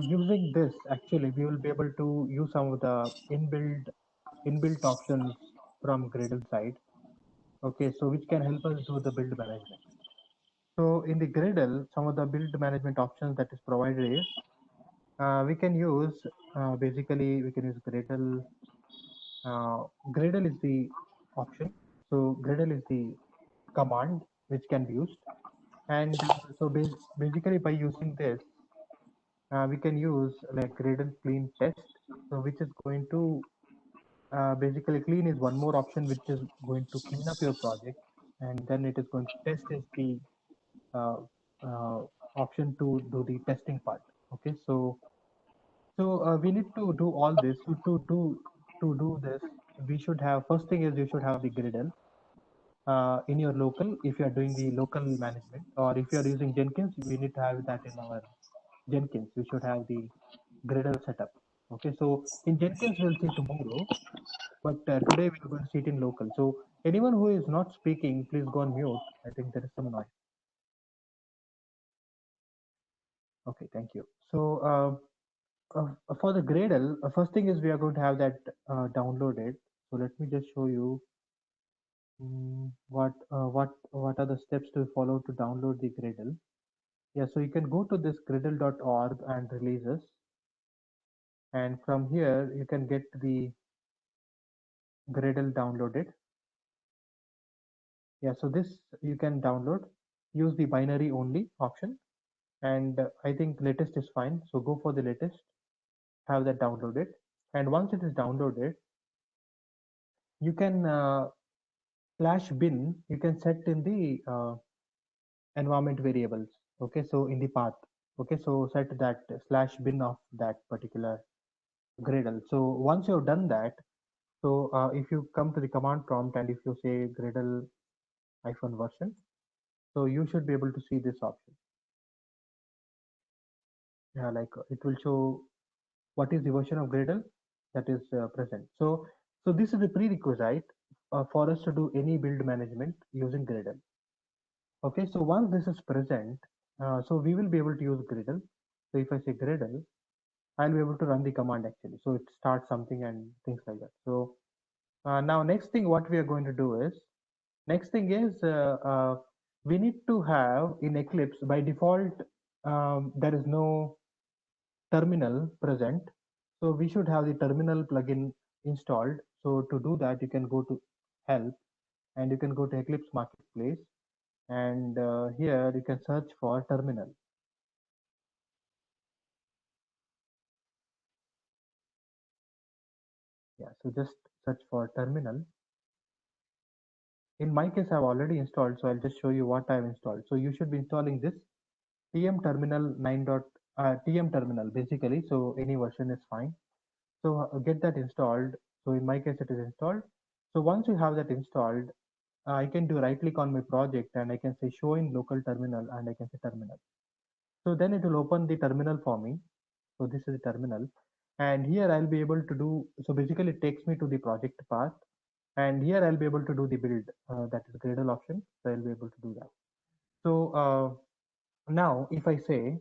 using this, actually, we will be able to use some of the inbuilt options from Gradle side. Okay, so which can help us do the build management. So in the Gradle, some of the build management options that is provided is we can use basically we can use Gradle. Gradle is the option. So Gradle is the command which can be used. And so basically by using this, we can use like Gradle clean test. So which is going to basically clean is one more option which is going to clean up your project, and then it is going to test is the uh, uh, option to do the testing part. Okay, so we need to do all this. So to do this, we should have, first thing is you should have the Gradle in your local if you are doing the local management, or if you are using Jenkins, we need to have that in our Jenkins. We should have the Gradle setup. Okay, so in Jenkins we'll see tomorrow, but today we're going to see it in local. So anyone who is not speaking, please go on mute. I think there is some noise. Okay, thank you. So for the Gradle, first thing is we are going to have that downloaded. So let me just show you what are the steps to follow to download the Gradle. Yeah, so you can go to this gradle.org and releases, and from here you can get the Gradle downloaded. Yeah, so this you can download, use the binary only option, and I think latest is fine. So go for the latest, have that downloaded, and once it is downloaded, you can slash bin. You can set in the environment variables. Okay, so in the path. Okay, so set that slash bin of that particular Gradle. So once you have done that, so if you come to the command prompt and if you say Gradle hyphen version, so you should be able to see this option. Yeah, like it will show what is the version of Gradle that is present. So this is a prerequisite for us to do any build management using Gradle. Okay, so once this is present, so we will be able to use Gradle. So if I say Gradle, I'll be able to run the command actually. So it starts something and things like that. So now next thing what we are going to do is, next thing is we need to have in Eclipse by default, there is no terminal present. So we should have the terminal plugin installed. So to do that, you can go to help and you can go to Eclipse Marketplace, and here you can search for terminal. Yeah, so just search for terminal. In my case, I've already installed, so I'll just show you what I've installed. So you should be installing this TM terminal 9. TM terminal basically. So any version is fine. So get that installed. So in my case, it is installed. So once you have that installed, I can do right click on my project and I can say show in local terminal and I can say terminal. So then it will open the terminal for me. So this is the terminal. And here I'll be able to do, so basically it takes me to the project path. And here I'll be able to do the build, that is Gradle option. So I'll be able to do that. So now if I say,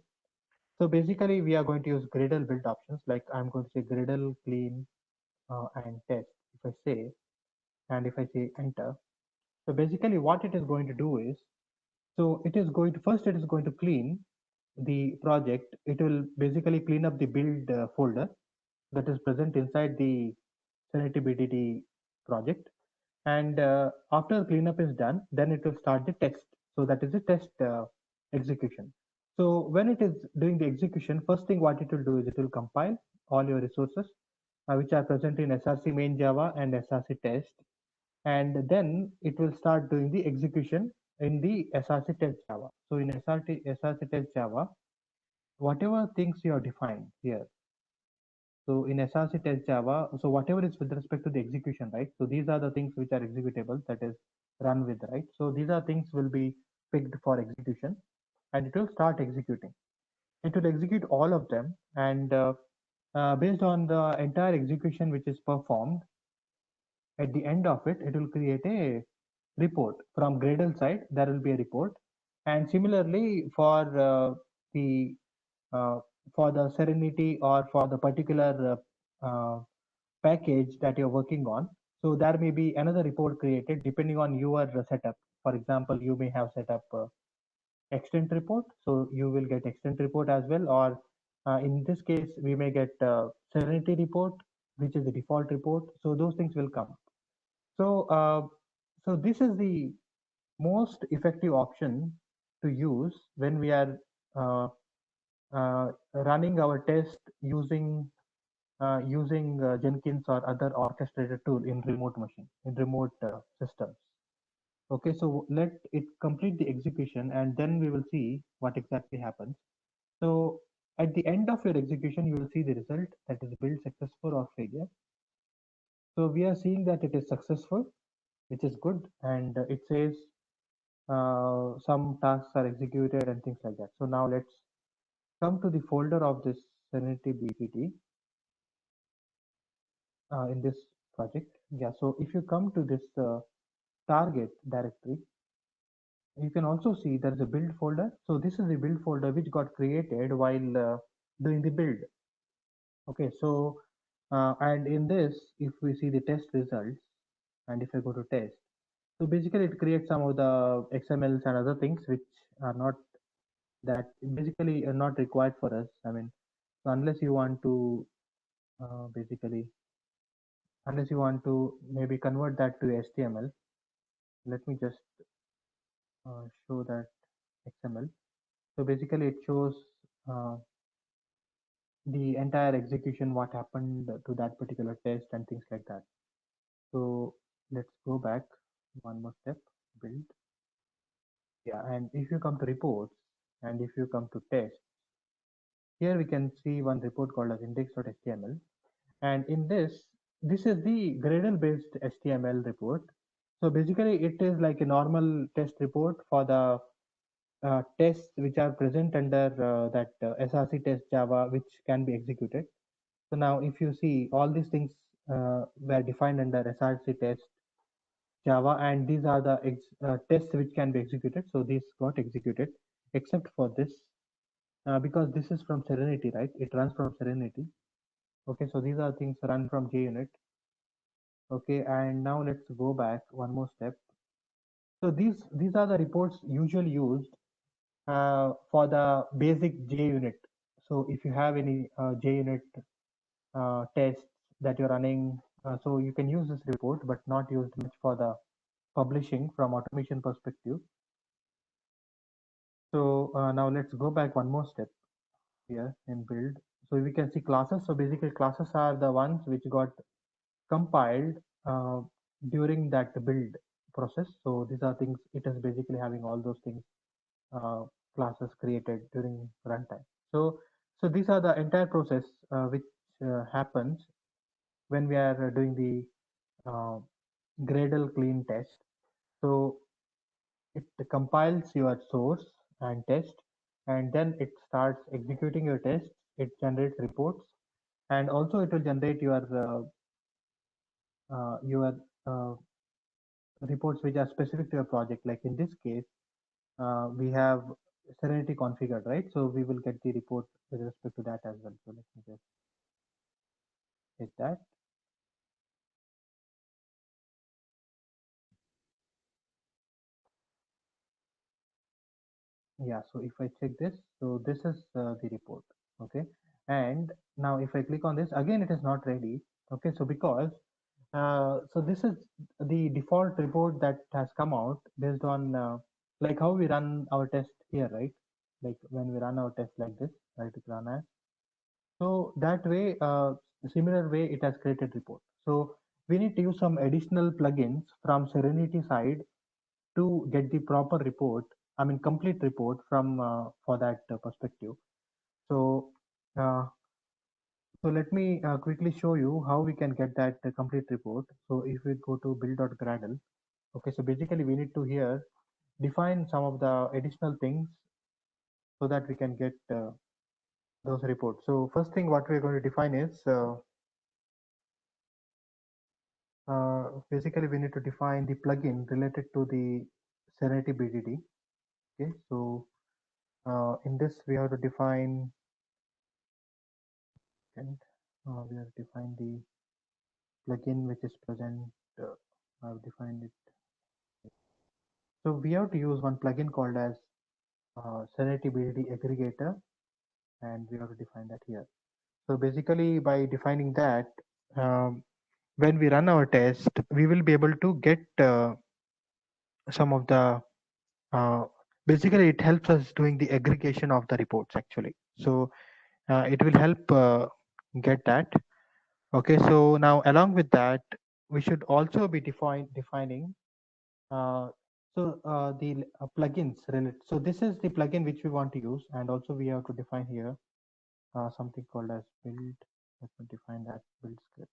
so basically we are going to use Gradle build options. Like I'm going to say Gradle clean and test. If I say, and if I say enter, so basically what it is going to do is, so it is going to, first it is going to clean the project. It will basically clean up the build folder that is present inside the Serenity BDD project. And after cleanup is done, then it will start the test. So that is the test execution. So when it is doing the execution, first thing what it will do is it will compile all your resources which are present in SRC main Java and SRC test, and then it will start doing the execution in the SRC test Java. So in SRC test Java, whatever things you have defined here. So in SRC test Java, so whatever is with respect to the execution, right? So these are the things which are executable, that is run with, right? So these are things will be picked for execution and it will start executing. It will execute all of them, and based on the entire execution which is performed, at the end of it, it will create a report. From Gradle side, there will be a report. And similarly, the uh, for the Serenity or for the particular package that you're working on, so there may be another report created depending on your setup. For example, you may have set up extent report, so you will get extent report as well. Or in this case, we may get Serenity report, which is the default report. So those things will come. So, so this is the most effective option to use when we are running our test using Jenkins or other orchestrated tool in remote machine, in remote systems. Okay, so let it complete the execution and then we will see what exactly happens. So at the end of your execution, you will see the result, that is build successful or failure. So we are seeing that it is successful, which is good, and it says some tasks are executed and things like that. So now let's come to the folder of this Serenity BPT in this project. Yeah, so if you come to this target directory, you can also see there is a build folder. So this is the build folder which got created while doing the build. Okay, so and in this, if we see the test results, and if I go to test, so basically it creates some of the XMLs and other things which are not, that basically are not required for us. I mean, so unless you want to basically, unless you want to maybe convert that to HTML, let me just show that XML. So basically it shows uh, the entire execution, what happened to that particular test and things like that. So let's go back one more step, build. Yeah, and if you come to reports and if you come to test, here we can see one report called as index.html. And in this, this is the Gradle based HTML report. So basically it is like a normal test report for the tests which are present under that SRC test Java, which can be executed. So now if you see, all these things were defined under SRC test Java, and these are the tests which can be executed. So these got executed, except for this, because this is from Serenity, right? It runs from Serenity. Okay, so these are things run from JUnit. Okay, and now let's go back one more step. So these are the reports usually used for the basic JUnit. So if you have any JUnit tests that you're running, so you can use this report, but not used much for the publishing from automation perspective. So now let's go back one more step here in build. So we can see classes. So basically classes are the ones which got compiled during that build process. So these are things, it is basically having all those things, classes created during runtime. So these are the entire process which happens when we are doing the Gradle clean test. So it compiles your source and test, and then it starts executing your test. It generates reports, and also it will generate your reports which are specific to your project. Like in this case, we have Serenity configured, right? So we will get the report with respect to that as well. So let me just hit that. Yeah, so if I check this, so this is the report. Okay, and now if I click on this again, it is not ready. Okay, so because so this is the default report that has come out based on like how we run our test here, right? Like when we run our test like this, right? Run as, so that way, similar way, it has created report. So we need to use some additional plugins from Serenity side to get the proper report. I mean, complete report from for that perspective. So, uh, so let me quickly show you how we can get that complete report. So if we go to build.gradle, okay, so basically we need to here define some of the additional things so that we can get those reports. So first thing what we're going to define is basically we need to define the plugin related to the Serenity BDD. Okay, so in this we have to define, and we have defined the plugin which is present. I've defined it. So we have to use one plugin called as Serenity BDD aggregator, and we have to define that here. So basically, by defining that, when we run our test, we will be able to get some of the basically it helps us doing the aggregation of the reports actually. So it will help get that. Okay, so now along with that, we should also be defining the plugins related. So this is the plugin which we want to use, and also we have to define here something called as build. Let me define that build script.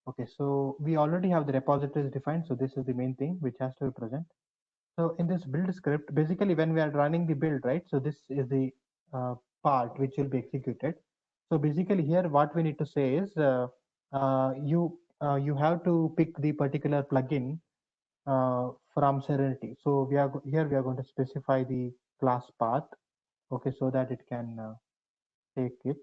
Okay, so we already have the repositories defined. So this is the main thing which has to be present. So in this build script, basically when we are running the build, right? So this is the part which will be executed. So basically here, what we need to say is you have to pick the particular plugin from Serenity. So here we are going to specify the class path, okay, so that it can take it.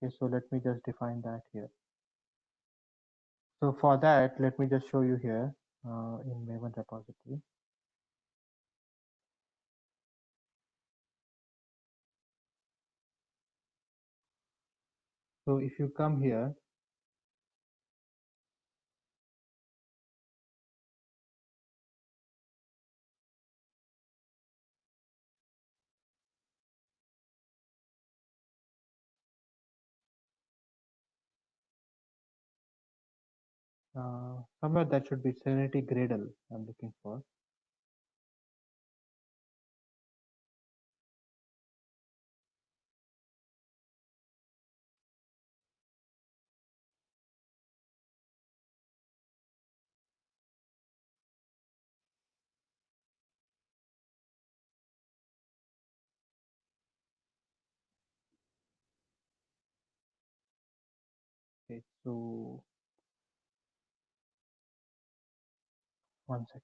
Okay, so let me just define that here. So for that, let me just show you here in Maven repository. So if you come here, somewhere that should be Serenity Gradle I'm looking for. Okay, so one sec.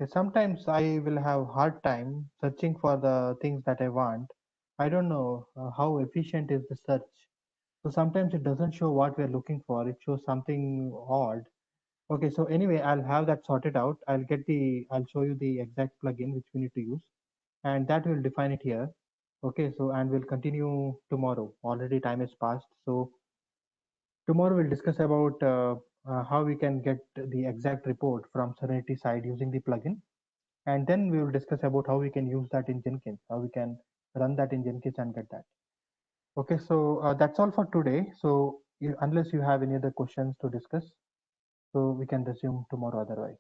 Okay, sometimes I will have hard time searching for the things that I want. I don't know how efficient is the search. So sometimes it doesn't show what we're looking for. It shows something odd. Okay, so anyway, I'll have that sorted out. I'll show you the exact plugin which we need to use, and that will define it here. Okay, so and we'll continue tomorrow. Already time has passed, so tomorrow we'll discuss about how we can get the exact report from Serenity side using the plugin, and then we will discuss about how we can use that in Jenkins, how we can run that in Jenkins and get that. Okay, so that's all for today. So unless you have any other questions to discuss, so we can resume tomorrow otherwise.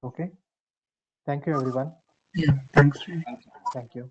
Okay. Thank you, everyone. Yeah, thanks. Thank you.